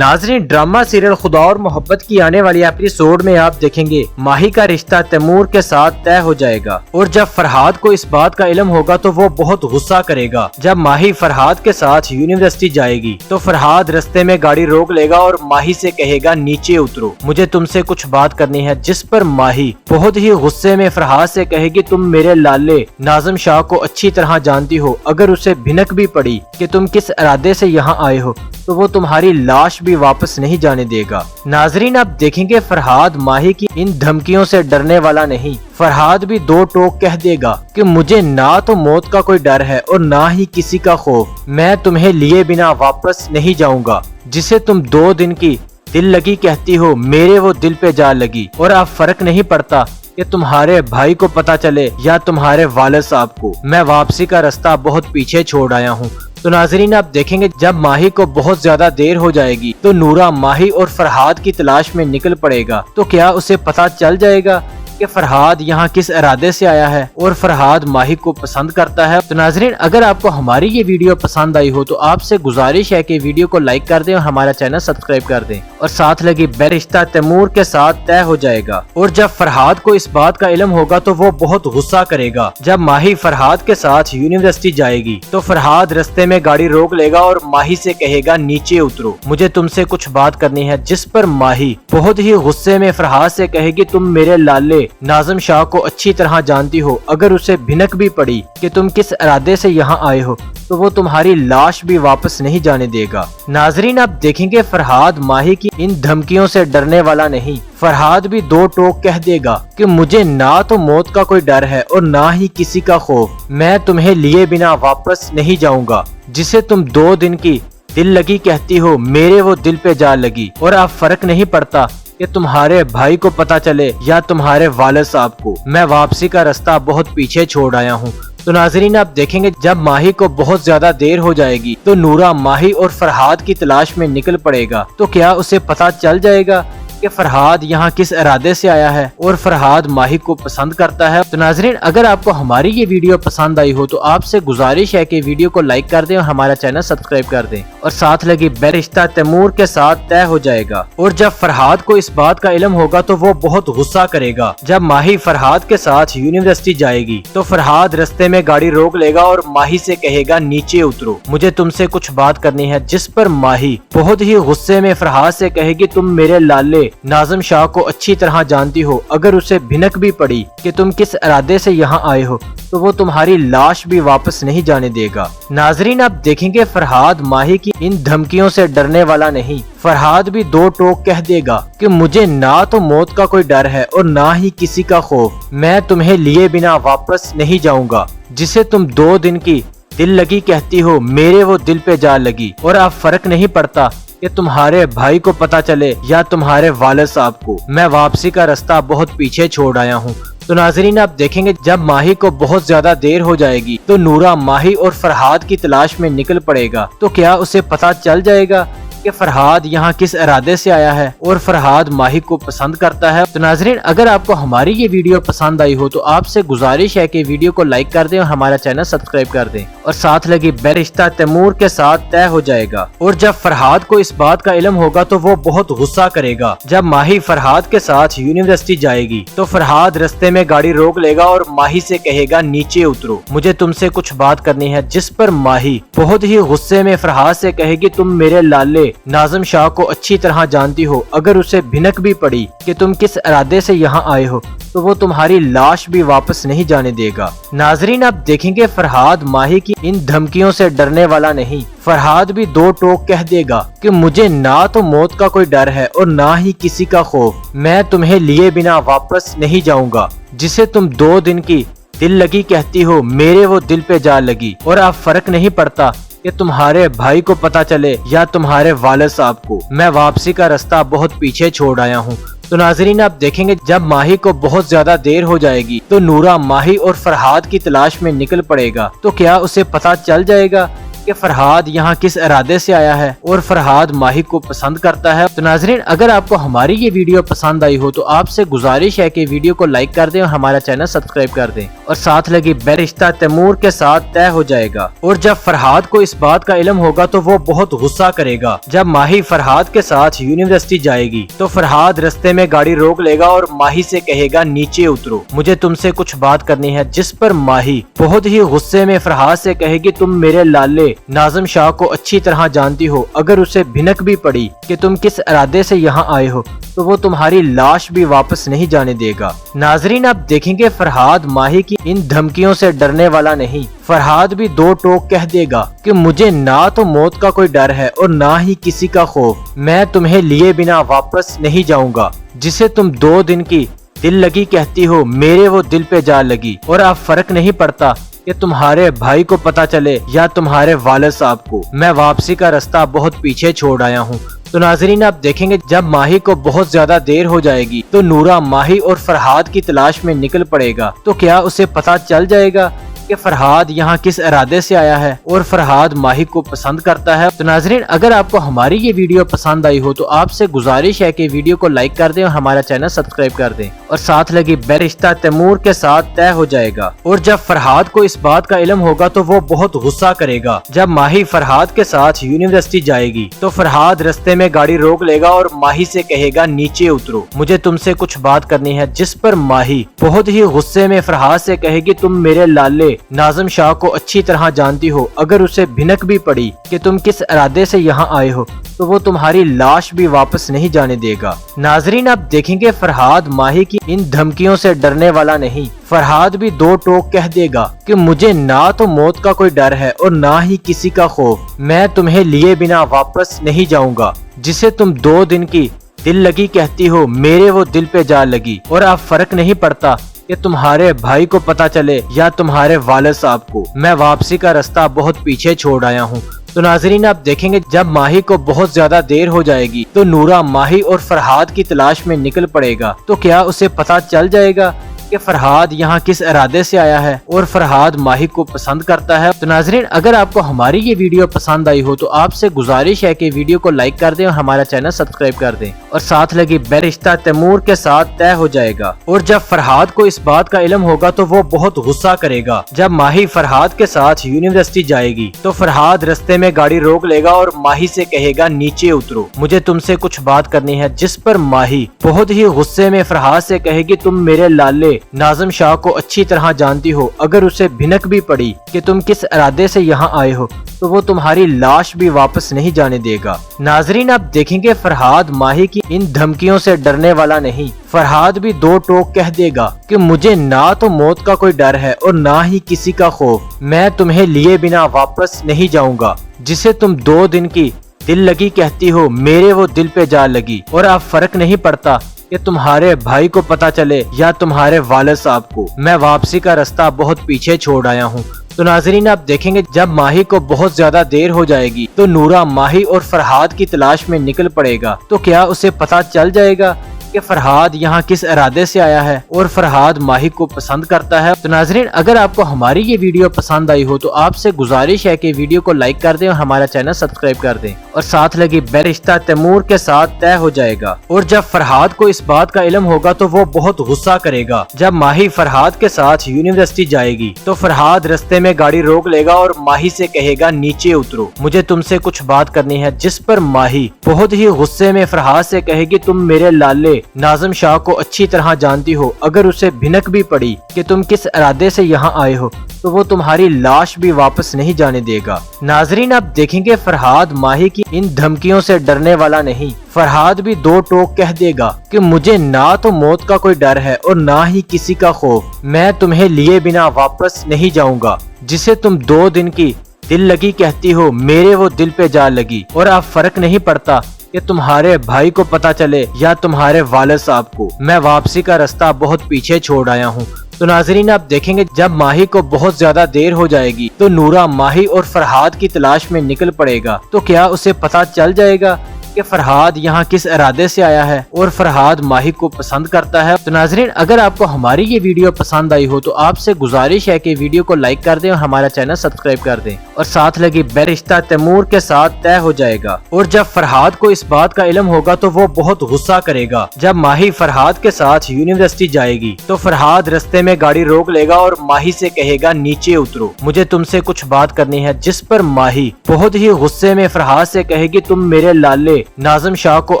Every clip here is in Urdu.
ناظرین، ڈرامہ سیریل خدا اور محبت کی آنے والی ایپیسوڈ میں آپ دیکھیں گے ماہی کا رشتہ تیمور کے ساتھ طے ہو جائے گا، اور جب فرحاد کو اس بات کا علم ہوگا تو وہ بہت غصہ کرے گا۔ جب ماہی فرحاد کے ساتھ یونیورسٹی جائے گی تو فرحاد رستے میں گاڑی روک لے گا اور ماہی سے کہے گا نیچے اترو، مجھے تم سے کچھ بات کرنی ہے، جس پر ماہی بہت ہی غصے میں فرحاد سے کہے گی تم میرے لالے ناظم شاہ کو اچھی طرح جانتی ہو، اگر اسے بھنک بھی پڑی کہ تم کس ارادے سے یہاں آئے ہو تو وہ تمہاری لاش بھی واپس نہیں جانے دے گا۔ ناظرین، اب دیکھیں گے فرحاد ماہی کی ان دھمکیوں سے ڈرنے والا نہیں۔ فرحاد بھی دو ٹوک کہہ دے گا کہ مجھے نہ تو موت کا کوئی ڈر ہے اور نہ ہی کسی کا خوف، میں تمہیں لیے بنا واپس نہیں جاؤں گا، جسے تم 2 دن کی دل لگی کہتی ہو میرے وہ دل پہ جا لگی، اور اب فرق نہیں پڑتا کہ تمہارے بھائی کو پتا چلے یا تمہارے والد صاحب کو، میں واپسی کا راستہ بہت پیچھے چھوڑ آیا ہوں۔ تو ناظرین، آپ دیکھیں گے جب ماہی کو بہت زیادہ دیر ہو جائے گی تو نورا ماہی اور فرحاد کی تلاش میں نکل پڑے گا، تو کیا اسے پتا چل جائے گا کہ فرحاد یہاں کس ارادے سے آیا ہے اور فرحاد ماہی کو پسند کرتا ہے۔ تو ناظرین، اگر آپ کو ہماری یہ ویڈیو پسند آئی ہو تو آپ سے گزارش ہے کہ ویڈیو کو لائک کر دیں اور ہمارا چینل سبسکرائب کر دیں، اور ساتھ لگی بیل رشتہ تیمور کے ساتھ طے ہو جائے گا، اور جب فرحاد کو اس بات کا علم ہوگا تو وہ بہت غصہ کرے گا۔ جب ماہی فرحاد کے ساتھ یونیورسٹی جائے گی تو فرحاد رستے میں گاڑی روک لے گا اور ماہی سے کہے گا نیچے اترو، مجھے تم سے کچھ بات کرنی ہے، جس پر ماہی بہت ہی غصے میں فرحاد سے کہے گی تم میرے لالے ناظم شاہ کو اچھی طرح جانتی ہو، اگر اسے بھنک بھی پڑی کہ تم کس ارادے سے یہاں آئے ہو تو وہ تمہاری لاش بھی واپس نہیں جانے دے گا۔ ناظرین، اب دیکھیں گے فرحاد ماہی کی ان دھمکیوں سے ڈرنے والا نہیں۔ فرحاد بھی 2 ٹوک کہہ دے گا کہ مجھے نہ تو موت کا کوئی ڈر ہے اور نہ ہی کسی کا خوف، میں تمہیں لیے بنا واپس نہیں جاؤں گا، جسے تم 2 دن کی دل لگی کہتی ہو میرے وہ دل پہ جا لگی، اور اب فرق نہیں پڑتا کہ تمہارے بھائی کو پتا چلے یا تمہارے والد صاحب کو، میں واپسی کا راستہ بہت پیچھے چھوڑ آیا ہوں۔ تو ناظرین، آپ دیکھیں گے جب ماہی کو بہت زیادہ دیر ہو جائے گی تو نورا ماہی اور فرحاد کی تلاش میں نکل پڑے گا، تو کیا اسے پتا چل جائے گا کہ فرحاد یہاں کس ارادے سے آیا ہے اور فرحاد ماہی کو پسند کرتا ہے۔ تو ناظرین، اگر آپ کو ہماری یہ ویڈیو پسند آئی ہو تو آپ سے گزارش ہے کہ ویڈیو کو لائک کر دیں اور ہمارا چینل سبسکرائب کر دیں، اور ساتھ لگی بیل رشتہ تیمور کے ساتھ طے ہو جائے گا، اور جب فرحاد کو اس بات کا علم ہوگا تو وہ بہت غصہ کرے گا۔ جب ماہی فرحاد کے ساتھ یونیورسٹی جائے گی تو فرحاد رستے میں گاڑی روک لے گا اور ماہی سے کہے گا نیچے اترو، مجھے تم سے کچھ بات کرنی ہے، جس پر ماہی بہت ہی غصے میں فرحاد سے کہے گی تم میرے لالے ناظم شاہ کو اچھی طرح جانتی ہو، اگر اسے بھنک بھی پڑی کہ تم کس ارادے سے یہاں آئے ہو تو وہ تمہاری لاش بھی واپس نہیں جانے دے گا۔ ناظرین، اب دیکھیں گے فرحاد ماہی کی ان دھمکیوں سے ڈرنے والا نہیں۔ فرحاد بھی 2 ٹوک کہہ دے گا کہ مجھے نہ تو موت کا کوئی ڈر ہے اور نہ ہی کسی کا خوف، میں تمہیں لیے بنا واپس نہیں جاؤں گا، جسے تم 2 دن کی دل لگی کہتی ہو میرے وہ دل پہ جا لگی، اور اب فرق نہیں پڑتا کہ تمہارے بھائی کو پتا چلے یا تمہارے والد صاحب کو، میں واپسی کا راستہ بہت پیچھے چھوڑ آیا ہوں۔ تو ناظرین، آپ دیکھیں گے جب ماہی کو بہت زیادہ دیر ہو جائے گی تو نورا ماہی اور فرحاد کی تلاش میں نکل پڑے گا، تو کیا اسے پتا چل جائے گا کہ فرحاد یہاں کس ارادے سے آیا ہے اور فرحاد ماہی کو پسند کرتا ہے۔ تو ناظرین، اگر آپ کو ہماری یہ ویڈیو پسند آئی ہو تو آپ سے گزارش ہے کہ ویڈیو کو لائک کر دیں اور ہمارا چینل سبسکرائب کر دیں، اور ساتھ لگی بیل رشتہ تیمور کے ساتھ طے ہو جائے گا، اور جب فرحاد کو اس بات کا علم ہوگا تو وہ بہت غصہ کرے گا۔ جب ماہی فرحاد کے ساتھ یونیورسٹی جائے گی تو فرحاد رستے میں گاڑی روک لے گا اور ماہی سے کہے گا نیچے اترو، مجھے تم سے کچھ بات کرنی ہے، جس پر ماہی بہت ہی غصے میں فرحاد سے کہے گی تم میرے لالے ناظم شاہ کو اچھی طرح جانتی ہو، اگر اسے بھنک بھی پڑی کہ تم کس ارادے سے یہاں آئے ہو تو وہ تمہاری لاش بھی واپس نہیں جانے دے گا۔ ناظرین، اب دیکھیں گے فرحاد ماہی کی ان دھمکیوں سے ڈرنے والا نہیں۔ فرحاد بھی 2 ٹوک کہہ دے گا کہ مجھے نہ تو موت کا کوئی ڈر ہے اور نہ ہی کسی کا خوف، میں تمہیں لیے بنا واپس نہیں جاؤں گا، جسے تم 2 دن کی دل لگی کہتی ہو میرے وہ دل پہ جا لگی، اور اب فرق نہیں پڑتا کہ تمہارے بھائی کو پتا چلے یا تمہارے والد صاحب کو، میں واپسی کا راستہ بہت پیچھے چھوڑ آیا ہوں۔ تو ناظرین، آپ دیکھیں گے جب ماہی کو بہت زیادہ دیر ہو جائے گی تو نورا ماہی اور فرحاد کی تلاش میں نکل پڑے گا، تو کیا اسے پتا چل جائے گا کہ کہ فرحاد یہاں کس ارادے سے آیا ہے اور فرحاد ماہی کو پسند کرتا ہے۔ تو ناظرین اگر آپ کو ہماری یہ ویڈیو پسند آئی ہو تو آپ سے گزارش ہے کہ ویڈیو کو لائک کر دیں اور ہمارا چینل سبسکرائب کر دیں اور ساتھ لگی بیل رشتہ تیمور کے ساتھ طے ہو جائے گا۔ اور جب فرحاد کو اس بات کا علم ہوگا تو وہ بہت غصہ کرے گا۔ جب ماہی فرحاد کے ساتھ یونیورسٹی جائے گی تو فرحاد رستے میں گاڑی روک لے گا اور ماہی سے کہے گا نیچے اترو، مجھے تم سے کچھ بات کرنی ہے، جس پر ماہی بہت ہی غصے میں فرحاد سے کہے گی تم میرے لالے ناظم شاہ کو اچھی طرح جانتی ہو، اگر اسے بھنک بھی پڑی کہ تم کس ارادے سے یہاں آئے ہو تو وہ تمہاری لاش بھی واپس نہیں جانے دے گا۔ ناظرین آپ دیکھیں گے فرحاد ماہی کی ان دھمکیوں سے ڈرنے والا نہیں، فرحاد بھی دو ٹوک کہہ دے گا کہ مجھے نہ تو موت کا کوئی ڈر ہے اور نہ ہی کسی کا خوف، میں تمہیں لیے بنا واپس نہیں جاؤں گا، جسے تم 2 دن کی دل لگی کہتی ہو میرے وہ دل پہ جا لگی، اور اب فرق نہیں پڑتا کہ تمہارے بھائی کو پتا چلے یا تمہارے والد صاحب کو، میں واپسی کا راستہ بہت پیچھے چھوڑ آیا ہوں۔ تو ناظرین آپ دیکھیں گے جب ماہی کو بہت زیادہ دیر ہو جائے گی تو نورا ماہی اور فرحاد کی تلاش میں نکل پڑے گا، تو کیا اسے پتا چل جائے گا کہ فرحاد یہاں کس ارادے سے آیا ہے اور فرحاد ماہی کو پسند کرتا ہے۔ تو ناظرین اگر آپ کو ہماری یہ ویڈیو پسند آئی ہو تو آپ سے گزارش ہے کہ ویڈیو کو لائک کر دیں اور ہمارا چینل سبسکرائب کر دیں اور ساتھ لگی بیل رشتہ تیمور کے ساتھ طے ہو جائے گا۔ اور جب فرحاد کو اس بات کا علم ہوگا تو وہ بہت غصہ کرے گا۔ جب ماہی فرحاد کے ساتھ یونیورسٹی جائے گی تو فرحاد رستے میں گاڑی روک لے گا اور ماہی سے کہے گا نیچے اترو، مجھے تم سے کچھ بات کرنی ہے، جس پر ماہی بہت ہی غصے میں فرحاد سے کہے گی تم میرے لالے ناظم شاہ کو اچھی طرح جانتی ہو، اگر اسے بھنک بھی پڑی کہ تم کس ارادے سے یہاں آئے ہو تو وہ تمہاری لاش بھی واپس نہیں جانے دے گا۔ ناظرین آپ دیکھیں گے فرحاد ماہی کی ان دھمکیوں سے ڈرنے والا نہیں، فرحاد بھی 2 ٹوک کہہ دے گا کہ مجھے نہ تو موت کا کوئی ڈر ہے اور نہ ہی کسی کا خوف، میں تمہیں لیے بنا واپس نہیں جاؤں گا، جسے تم 2 دن کی دل لگی کہتی ہو میرے وہ دل پہ جا لگی، اور اب فرق نہیں پڑتا کہ تمہارے بھائی کو پتا چلے یا تمہارے والد صاحب کو، میں واپسی کا راستہ بہت پیچھے چھوڑ آیا ہوں۔ تو ناظرین آپ دیکھیں گے جب ماہی کو بہت زیادہ دیر ہو جائے گی تو نورا ماہی اور فرحاد کی تلاش میں نکل پڑے گا، تو کیا اسے پتا چل جائے گا کہ فرحاد یہاں کس ارادے سے آیا ہے اور فرحاد ماہی کو پسند کرتا ہے۔ تو ناظرین اگر آپ کو ہماری یہ ویڈیو پسند آئی ہو تو آپ سے گزارش ہے کہ ویڈیو کو لائک کر دیں اور ہمارا چینل سبسکرائب کر دیں اور ساتھ لگی بیل رشتہ تیمور کے ساتھ طے ہو جائے گا۔ اور جب فرحاد کو اس بات کا علم ہوگا تو وہ بہت غصہ کرے گا۔ جب ماہی فرحاد کے ساتھ یونیورسٹی جائے گی تو فرحاد رستے میں گاڑی روک لے گا اور ماہی سے کہے گا نیچے اترو، مجھے تم سے کچھ بات کرنی ہے، جس پر ماہی بہت ہی غصے میں فرحاد سے کہے گی تم میرے لالے ناظم شاہ کو اچھی طرح جانتی ہو، اگر اسے بھنک بھی پڑی کہ تم کس ارادے سے یہاں آئے ہو تو وہ تمہاری لاش بھی واپس نہیں جانے دے گا۔ ناظرین آپ دیکھیں گے فرحاد ماہی کی ان دھمکیوں سے ڈرنے والا نہیں، فرحاد بھی 2 ٹوک کہہ دے گا کہ مجھے نہ تو موت کا کوئی ڈر ہے اور نہ ہی کسی کا خوف، میں تمہیں لیے بنا واپس نہیں جاؤں گا، جسے تم 2 دن کی دل لگی کہتی ہو میرے وہ دل پہ جا لگی، اور اب فرق نہیں پڑتا کہ تمہارے بھائی کو پتا چلے یا تمہارے والد صاحب کو، میں واپسی کا راستہ بہت پیچھے چھوڑ آیا ہوں۔ تو ناظرین آپ دیکھیں گے جب ماہی کو بہت زیادہ دیر ہو جائے گی تو نورا ماہی اور فرحاد کی تلاش میں نکل پڑے گا، تو کیا اسے پتا چل جائے گا کہ فرحاد یہاں کس ارادے سے آیا ہے اور فرحاد ماہی کو پسند کرتا ہے۔ تو ناظرین اگر آپ کو ہماری یہ ویڈیو پسند آئی ہو تو آپ سے گزارش ہے کہ ویڈیو کو لائک کر دیں اور ہمارا چینل سبسکرائب کر دیں اور ساتھ لگی بیل رشتہ تیمور کے ساتھ طے ہو جائے گا۔ اور جب فرحاد کو اس بات کا علم ہوگا تو وہ بہت غصہ کرے گا۔ جب ماہی فرحاد کے ساتھ یونیورسٹی جائے گی تو فرحاد رستے میں گاڑی روک لے گا اور ماہی سے کہے گا نیچے اترو، مجھے تم سے کچھ بات کرنی ہے، جس پر ماہی بہت ہی غصے میں فرحاد سے کہے گی تم میرے لالے ناظم شاہ کو اچھی طرح جانتی ہو، اگر اسے بھنک بھی پڑی کہ تم کس ارادے سے یہاں آئے ہو تو وہ تمہاری لاش بھی واپس نہیں جانے دے گا۔ ناظرین آپ دیکھیں گے فرحاد ماہی کی ان دھمکیوں سے ڈرنے والا نہیں، فرحاد بھی 2 ٹوک کہہ دے گا کہ مجھے نہ تو موت کا کوئی ڈر ہے اور نہ ہی کسی کا خوف، میں تمہیں لیے بنا واپس نہیں جاؤں گا، جسے تم 2 دن کی دل لگی کہتی ہو میرے وہ دل پہ جا لگی، اور اب فرق نہیں پڑتا کہ تمہارے بھائی کو پتا چلے یا تمہارے والد صاحب کو، میں واپسی کا راستہ بہت پیچھے چھوڑ آیا ہوں۔ تو ناظرین آپ دیکھیں گے جب ماہی کو بہت زیادہ دیر ہو جائے گی تو نورا ماہی اور فرحاد کی تلاش میں نکل پڑے گا، تو کیا اسے پتا چل جائے گا کہ فرحاد یہاں کس ارادے سے آیا ہے اور فرحاد ماہی کو پسند کرتا ہے۔ تو ناظرین اگر آپ کو ہماری یہ ویڈیو پسند آئی ہو تو آپ سے گزارش ہے کہ ویڈیو کو لائک کر دیں اور ہمارا چینل سبسکرائب کر دیں اور ساتھ لگی بیل رشتہ تیمور کے ساتھ طے ہو جائے گا۔ اور جب فرحاد کو اس بات کا علم ہوگا تو وہ بہت غصہ کرے گا۔ جب ماہی فرحاد کے ساتھ یونیورسٹی جائے گی تو فرحاد رستے میں گاڑی روک لے گا اور ماہی سے کہے گا نیچے اترو، مجھے تم سے کچھ بات کرنی ہے، جس پر ماہی بہت ہی غصے میں فرحاد سے کہے گی تم میرے لالے ناظم شاہ کو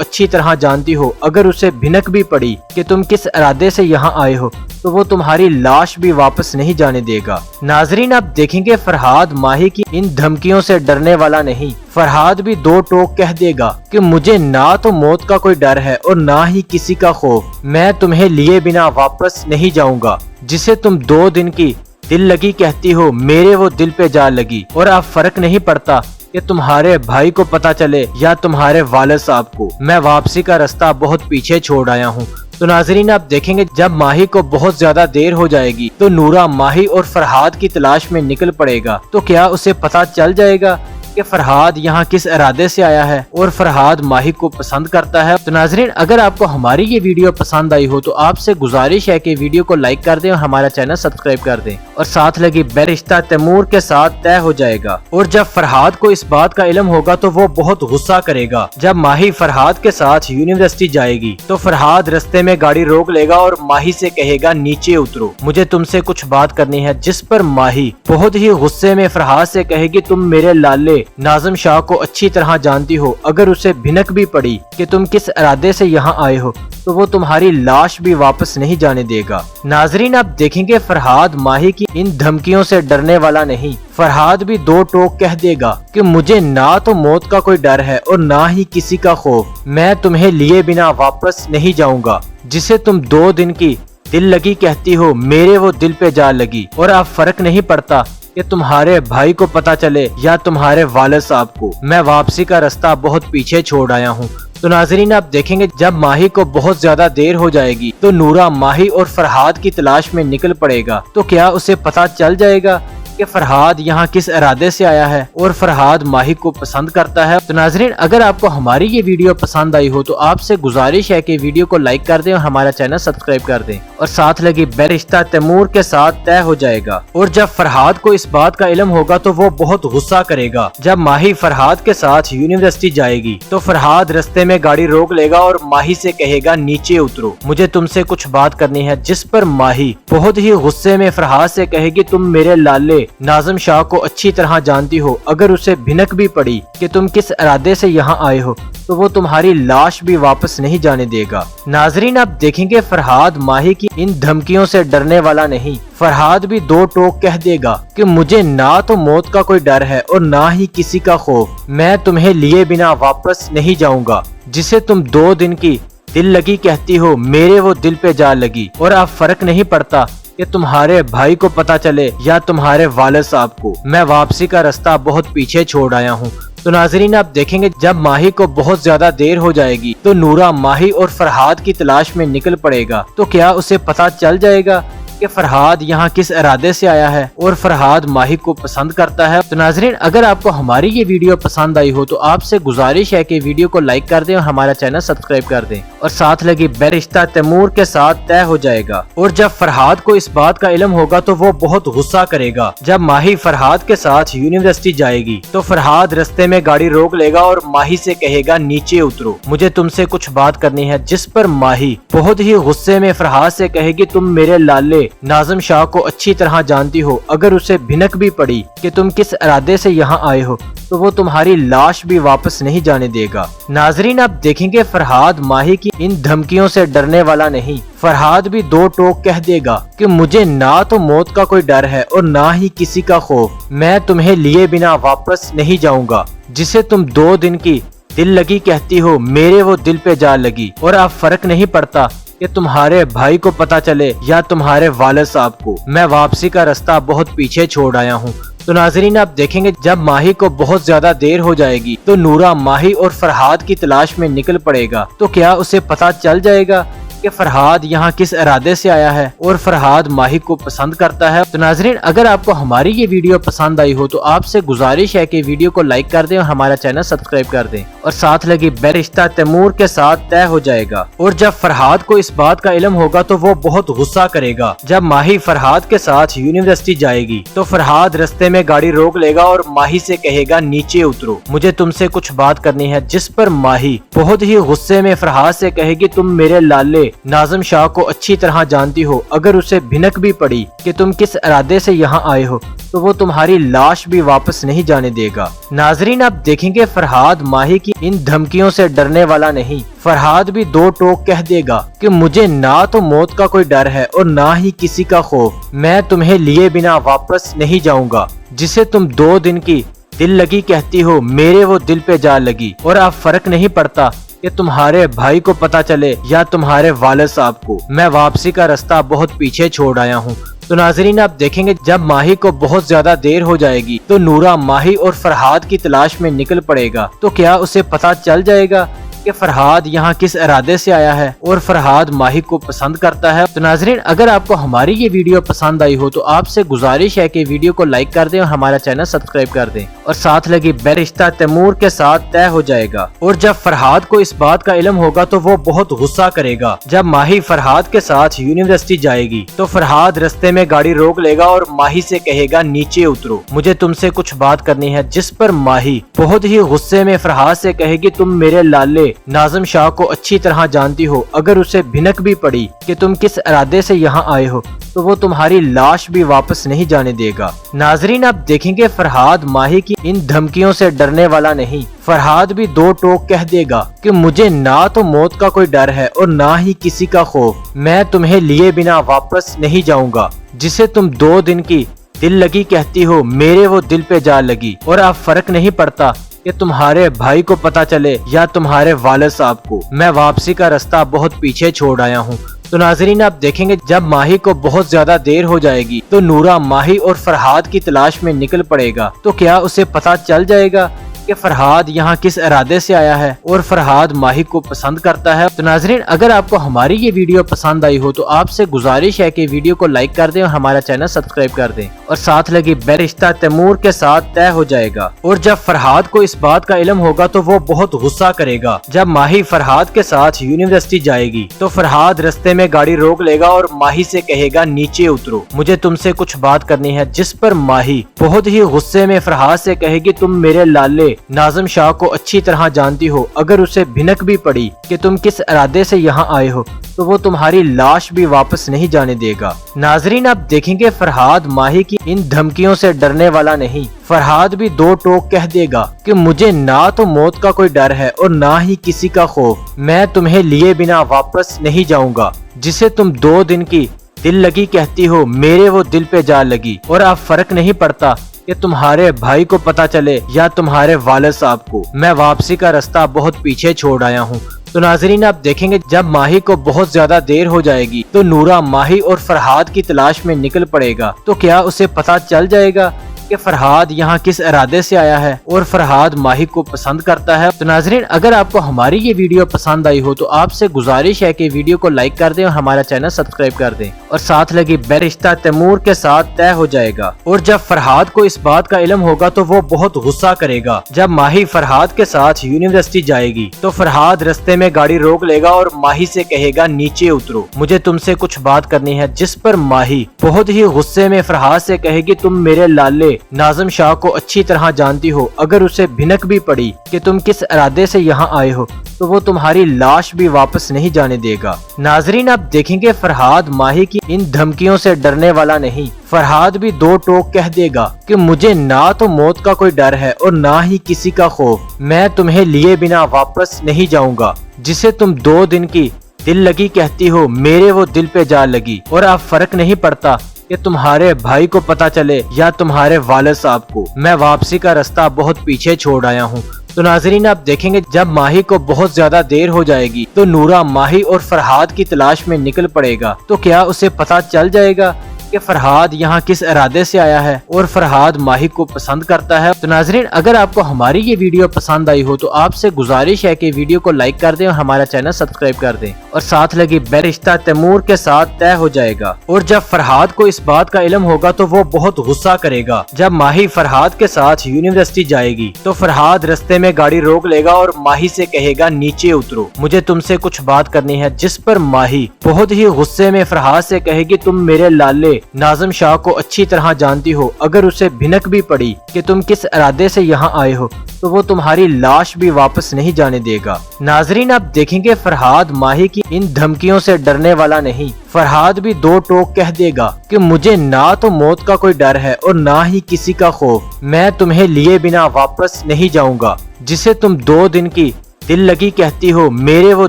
اچھی طرح جانتی ہو، اگر اسے بھنک بھی پڑی کہ تم کس ارادے سے یہاں آئے ہو تو وہ تمہاری لاش بھی واپس نہیں جانے دے گا۔ ناظرین آپ دیکھیں گے فرحاد ماہی کی ان دھمکیوں سے ڈرنے والا نہیں، فرحاد بھی دو ٹوک کہہ دے گا کہ مجھے نہ تو موت کا کوئی ڈر ہے اور نہ ہی کسی کا خوف، میں تمہیں لیے بنا واپس نہیں جاؤں گا، جسے تم 2 دن کی دل لگی کہتی ہو میرے وہ دل پہ جا لگی، اور اب فرق نہیں پڑتا کہ تمہارے بھائی کو پتا چلے یا تمہارے والد صاحب کو، میں واپسی کا راستہ بہت پیچھے چھوڑ آیا ہوں۔ تو ناظرین آپ دیکھیں گے جب ماہی کو بہت زیادہ دیر ہو جائے گی تو نورا ماہی اور فرحاد کی تلاش میں نکل پڑے گا، تو کیا اسے پتا چل جائے گا کہ فرحاد یہاں کس ارادے سے آیا ہے اور فرحاد ماہی کو پسند کرتا ہے۔ تو ناظرین اگر آپ کو ہماری یہ ویڈیو پسند آئی ہو تو آپ سے گزارش ہے کہ ویڈیو کو لائک کر دیں اور ہمارا چینل سبسکرائب کر دیں اور ساتھ لگی بیل رشتہ تیمور کے ساتھ طے ہو جائے گا۔ اور جب فرحاد کو اس بات کا علم ہوگا تو وہ بہت غصہ کرے گا۔ جب ماہی فرحاد کے ساتھ یونیورسٹی جائے گی تو فرحاد رستے میں گاڑی روک لے گا اور ماہی سے کہے گا نیچے اترو، مجھے تم سے کچھ بات کرنی ہے، جس پر ماہی بہت ہی غصے میں فرحاد سے کہے گی تم میرے لالے ناظم شاہ کو اچھی طرح جانتی ہو، اگر اسے بھنک بھی پڑی کہ تم کس ارادے سے یہاں آئے ہو تو وہ تمہاری لاش بھی واپس نہیں جانے دے گا۔ ناظرین آپ دیکھیں گے فرحاد ماہی کی ان دھمکیوں سے ڈرنے والا نہیں، فرحاد بھی 2 ٹوک کہہ دے گا کہ مجھے نہ تو موت کا کوئی ڈر ہے اور نہ ہی کسی کا خوف، میں تمہیں لیے بنا واپس نہیں جاؤں گا، جسے تم 2 دن کی دل لگی کہتی ہو میرے وہ دل پہ جا لگی، اور اب فرق نہیں پڑتا کہ تمہارے بھائی کو پتا چلے یا تمہارے والد صاحب کو، میں واپسی کا راستہ بہت پیچھے چھوڑ آیا ہوں۔ تو ناظرین آپ دیکھیں گے جب ماہی کو بہت زیادہ دیر ہو جائے گی تو نورا ماہی اور فرحاد کی تلاش میں نکل پڑے گا، تو کیا اسے پتا چل جائے گا کہ فرحاد یہاں کس ارادے سے آیا ہے اور فرحاد ماہی کو پسند کرتا ہے۔ تو ناظرین اگر آپ کو ہماری یہ ویڈیو پسند آئی ہو تو آپ سے گزارش ہے کہ ویڈیو کو لائک کر دیں اور ہمارا چینل سبسکرائب کر دیں اور ساتھ لگی بیل رشتہ تیمور کے ساتھ طے ہو جائے گا۔ اور جب فرحاد کو اس بات کا علم ہوگا تو وہ بہت غصہ کرے گا۔ جب ماہی فرحاد کے ساتھ یونیورسٹی جائے گی تو فرحاد رستے میں گاڑی روک لے گا اور ماہی سے کہے گا نیچے اترو، مجھے تم سے کچھ بات کرنی ہے، جس پر ماہی بہت ہی غصے میں فرحاد سے کہے گی تم میرے لالے ناظم شاہ کو اچھی طرح جانتی ہو، اگر اسے بھنک بھی پڑی کہ تم کس ارادے سے یہاں آئے ہو تو وہ تمہاری لاش بھی واپس نہیں جانے دے گا۔ ناظرین آپ دیکھیں گے فرحاد ماہی کی ان دھمکیوں سے ڈرنے والا نہیں، فرحاد بھی 2 ٹوک کہہ دے گا کہ مجھے نہ تو موت کا کوئی ڈر ہے اور نہ ہی کسی کا خوف، میں تمہیں لیے بنا واپس نہیں جاؤں گا، جسے تم 2 دن کی دل لگی کہتی ہو میرے وہ دل پہ جا لگی، اور اب فرق نہیں پڑتا کہ تمہارے بھائی کو پتا چلے یا تمہارے والد صاحب کو، میں واپسی کا راستہ بہت پیچھے چھوڑ آیا ہوں۔ تو ناظرین آپ دیکھیں گے جب ماہی کو بہت زیادہ دیر ہو جائے گی تو نورا ماہی اور فرحاد کی تلاش میں نکل پڑے گا، تو کیا اسے پتا چل جائے گا کہ فرحاد یہاں کس ارادے سے آیا ہے اور فرحاد ماہی کو پسند کرتا ہے۔ تو ناظرین اگر آپ کو ہماری یہ ویڈیو پسند آئی ہو تو آپ سے گزارش ہے کہ ویڈیو کو لائک کر دیں اور ہمارا چینل سبسکرائب کر دیں اور ساتھ لگی بیل رشتہ تیمور کے ساتھ طے ہو جائے گا۔ اور جب فرحاد کو اس بات کا علم ہوگا تو وہ بہت غصہ کرے گا۔ جب ماہی فرحاد کے ساتھ یونیورسٹی جائے گی تو فرحاد رستے میں گاڑی روک لے گا اور ماہی سے کہے گا نیچے اترو، مجھے تم سے کچھ بات کرنی ہے، جس پر ماہی بہت ہی غصے میں فرحاد سے کہے گی تم میرے لالے ناظم شاہ کو اچھی طرح جانتی ہو، اگر اسے بھنک بھی پڑی کہ تم کس ارادے سے یہاں آئے ہو تو وہ تمہاری لاش بھی واپس نہیں جانے دے گا۔ ناظرین آپ دیکھیں گے فرحاد ماہی کی ان دھمکیوں سے ڈرنے والا نہیں، فرحاد بھی 2 ٹوک کہہ دے گا کہ مجھے نہ تو موت کا کوئی ڈر ہے اور نہ ہی کسی کا خوف، میں تمہیں لیے بنا واپس نہیں جاؤں گا، جسے تم 2 دن کی دل لگی کہتی ہو میرے وہ دل پہ جا لگی، اور اب فرق نہیں پڑتا کہ تمہارے بھائی کو پتا چلے یا تمہارے والد صاحب کو، میں واپسی کا راستہ بہت پیچھے چھوڑ آیا ہوں۔ تو ناظرین آپ دیکھیں گے جب ماہی کو بہت زیادہ دیر ہو جائے گی تو نورا ماہی اور فرحاد کی تلاش میں نکل پڑے گا، تو کیا اسے پتا چل جائے گا کہ فرحاد یہاں کس ارادے سے آیا ہے اور فرحاد ماہی کو پسند کرتا ہے۔ تو ناظرین اگر آپ کو ہماری یہ ویڈیو پسند آئی ہو تو آپ سے گزارش ہے کہ ویڈیو کو لائک کر دیں اور ہمارا چینل سبسکرائب کر دیں اور ساتھ لگی بیل رشتہ تیمور کے ساتھ طے ہو جائے گا۔ اور جب فرحاد کو اس بات کا علم ہوگا تو وہ بہت غصہ کرے گا۔ جب ماہی فرحاد کے ساتھ یونیورسٹی جائے گی تو فرحاد رستے میں گاڑی روک لے گا اور ماہی سے کہے گا نیچے اترو، مجھے تم سے کچھ بات کرنی ہے، جس پر ماہی بہت ہی غصے میں فرحاد سے کہے گی تم میرے لالے ناظم شاہ کو اچھی طرح جانتی ہو، اگر اسے بھنک بھی پڑی کہ تم کس ارادے سے یہاں آئے ہو تو وہ تمہاری لاش بھی واپس نہیں جانے دے گا۔ ناظرین آپ دیکھیں گے فرحاد ماہی کی ان دھمکیوں سے ڈرنے والا نہیں۔ فرحاد بھی دو ٹوک کہہ دے گا کہ مجھے نہ تو موت کا کوئی ڈر ہے اور نہ ہی کسی کا خوف، میں تمہیں لیے بنا واپس نہیں جاؤں گا، جسے تم 2 دن کی دل لگی کہتی ہو میرے وہ دل پہ جا لگی، اور اب فرق نہیں پڑتا کہ تمہارے بھائی کو پتا چلے یا تمہارے والد صاحب کو، میں واپسی کا راستہ بہت پیچھے چھوڑ آیا ہوں۔ تو ناظرین آپ دیکھیں گے جب ماہی کو بہت زیادہ دیر ہو جائے گی تو نورا ماہی اور فرحاد کی تلاش میں نکل پڑے گا، تو کیا اسے پتا چل جائے گا کہ فرحاد یہاں کس ارادے سے آیا ہے اور فرحاد ماہی کو پسند کرتا ہے۔ تو ناظرین اگر آپ کو ہماری یہ ویڈیو پسند آئی ہو تو آپ سے گزارش ہے کہ ویڈیو کو لائک کر دیں اور ہمارا چینل سبسکرائب کر دیں اور ساتھ لگی بیل رشتہ تیمور کے ساتھ طے ہو جائے گا۔ اور جب فرحاد کو اس بات کا علم ہوگا تو وہ بہت غصہ کرے گا۔ جب ماہی فرحاد کے ساتھ یونیورسٹی جائے گی تو فرحاد رستے میں گاڑی روک لے گا اور ماہی سے کہے گا نیچے اترو، مجھے تم سے کچھ بات کرنی ہے، جس پر ماہی بہت ہی غصے میں فرحاد سے کہے گی تم میرے لالے ناظم شاہ کو اچھی طرح جانتی ہو، اگر اسے بھنک بھی پڑی کہ تم کس ارادے سے یہاں آئے ہو تو وہ تمہاری لاش بھی واپس نہیں جانے دے گا۔ ناظرین آپ دیکھیں گے فرحاد ماہی کی ان دھمکیوں سے ڈرنے والا نہیں۔ فرحاد بھی دو ٹوک کہہ دے گا کہ مجھے نہ تو موت کا کوئی ڈر ہے اور نہ ہی کسی کا خوف، میں تمہیں لیے بنا واپس نہیں جاؤں گا، جسے تم 2 دن کی دل لگی کہتی ہو میرے وہ دل پہ جا لگی، اور اب فرق نہیں پڑتا کہ تمہارے بھائی کو پتا چلے یا تمہارے والد صاحب کو، میں واپسی کا راستہ بہت پیچھے چھوڑ آیا ہوں۔ تو ناظرین آپ دیکھیں گے جب ماہی کو بہت زیادہ دیر ہو جائے گی تو نورا ماہی اور فرحاد کی تلاش میں نکل پڑے گا، تو کیا اسے پتا چل جائے گا کہ فرحاد یہاں کس ارادے سے آیا ہے اور فرحاد ماہی کو پسند کرتا ہے۔ تو ناظرین اگر آپ کو ہماری یہ ویڈیو پسند آئی ہو تو آپ سے گزارش ہے کہ ویڈیو کو لائک کر دیں اور ہمارا چینل سبسکرائب کر دیں اور ساتھ لگی بیل رشتہ تیمور کے ساتھ طے ہو جائے گا۔ اور جب فرحاد کو اس بات کا علم ہوگا تو وہ بہت غصہ کرے گا۔ جب ماہی فرحاد کے ساتھ یونیورسٹی جائے گی تو فرحاد رستے میں گاڑی روک لے گا اور ماہی سے کہے گا نیچے اترو، مجھے تم سے کچھ بات کرنی ہے، جس پر ماہی بہت ہی غصے میں فرحاد سے کہے گی تم میرے لالے ناظم شاہ کو اچھی طرح جانتی ہو، اگر اسے بھنک بھی پڑی کہ تم کس ارادے سے یہاں آئے ہو تو وہ تمہاری لاش بھی واپس نہیں جانے دے گا۔ ناظرین آپ دیکھیں گے فرحاد ماہی کی ان دھمکیوں سے ڈرنے والا نہیں۔ فرحاد بھی دو ٹوک کہہ دے گا کہ مجھے نہ تو موت کا کوئی ڈر ہے اور نہ ہی کسی کا خوف، میں تمہیں لیے بنا واپس نہیں جاؤں گا، جسے تم 2 دن کی دل لگی کہتی ہو میرے وہ دل پہ جا لگی، اور اب فرق نہیں پڑتا کہ تمہارے بھائی کو پتا چلے یا تمہارے والد صاحب کو، میں واپسی کا راستہ بہت پیچھے چھوڑ آیا ہوں۔ تو ناظرین آپ دیکھیں گے جب ماہی کو بہت زیادہ دیر ہو جائے گی تو نورا ماہی اور فرحاد کی تلاش میں نکل پڑے گا، تو کیا اسے پتا چل جائے گا کہ فرحاد یہاں کس ارادے سے آیا ہے اور فرحاد ماہی کو پسند کرتا ہے۔ تو ناظرین اگر آپ کو ہماری یہ ویڈیو پسند آئی ہو تو آپ سے گزارش ہے کہ ویڈیو کو لائک کر دیں اور ہمارا چینل سبسکرائب کر دیں اور ساتھ لگی بیل رشتہ تیمور کے ساتھ طے ہو جائے گا۔ اور جب فرحاد کو اس بات کا علم ہوگا تو وہ بہت غصہ کرے گا۔ جب ماہی فرحاد کے ساتھ یونیورسٹی جائے گی تو فرحاد رستے میں گاڑی روک لے گا اور ماہی سے کہے گا نیچے اترو، مجھے تم سے کچھ بات کرنی ہے، جس پر ماہی بہت ہی غصے میں فرحاد سے کہے گی تم میرے لالے ناظم شاہ کو اچھی طرح جانتی ہو، اگر اسے بھنک بھی پڑی کہ تم کس ارادے سے یہاں آئے ہو تو وہ تمہاری لاش بھی واپس نہیں جانے دے گا۔ ناظرین آپ دیکھیں گے فرحاد ماہی کی ان دھمکیوں سے ڈرنے والا نہیں۔ فرحاد بھی دو ٹوک کہہ دے گا کہ مجھے نہ تو موت کا کوئی ڈر ہے اور نہ ہی کسی کا خوف، میں تمہیں لیے بنا واپس نہیں جاؤں گا، جسے تم 2 دن کی دل لگی کہتی ہو میرے وہ دل پہ جا لگی، اور اب فرق نہیں پڑتا کہ تمہارے بھائی کو پتا چلے یا تمہارے والد صاحب کو، میں واپسی کا راستہ بہت پیچھے چھوڑ آیا ہوں۔ تو ناظرین آپ دیکھیں گے جب ماہی کو بہت زیادہ دیر ہو جائے گی تو نورا ماہی اور فرحاد کی تلاش میں نکل پڑے گا، تو کیا اسے پتا چل جائے گا کہ فرحاد یہاں کس ارادے سے آیا ہے اور فرحاد ماہی کو پسند کرتا ہے۔ تو ناظرین اگر آپ کو ہماری یہ ویڈیو پسند آئی ہو تو آپ سے گزارش ہے کہ ویڈیو کو لائک کر دیں اور ہمارا چینل سبسکرائب کر دیں اور ساتھ لگی بیل رشتہ تیمور کے ساتھ طے ہو جائے گا۔ اور جب فرحاد کو اس بات کا علم ہوگا تو وہ بہت غصہ کرے گا۔ جب ماہی فرحاد کے ساتھ یونیورسٹی جائے گی تو فرحاد رستے میں گاڑی روک لے گا اور ماہی سے کہے گا نیچے اترو، مجھے تم سے کچھ بات کرنی ہے، جس پر ماہی بہت ہی غصے میں فرحاد سے کہے گی تم میرے لالے ناظم شاہ کو اچھی طرح جانتی ہو، اگر اسے بھنک بھی پڑی کہ تم کس ارادے سے یہاں آئے ہو تو وہ تمہاری لاش بھی واپس نہیں جانے دے گا۔ ناظرین آپ دیکھیں گے فرحاد ماہی کی ان دھمکیوں سے ڈرنے والا نہیں۔ فرحاد بھی دو ٹوک کہہ دے گا کہ مجھے نہ تو موت کا کوئی ڈر ہے اور نہ ہی کسی کا خوف، میں تمہیں لیے بنا واپس نہیں جاؤں گا، جسے تم 2 دن کی دل لگی کہتی ہو میرے وہ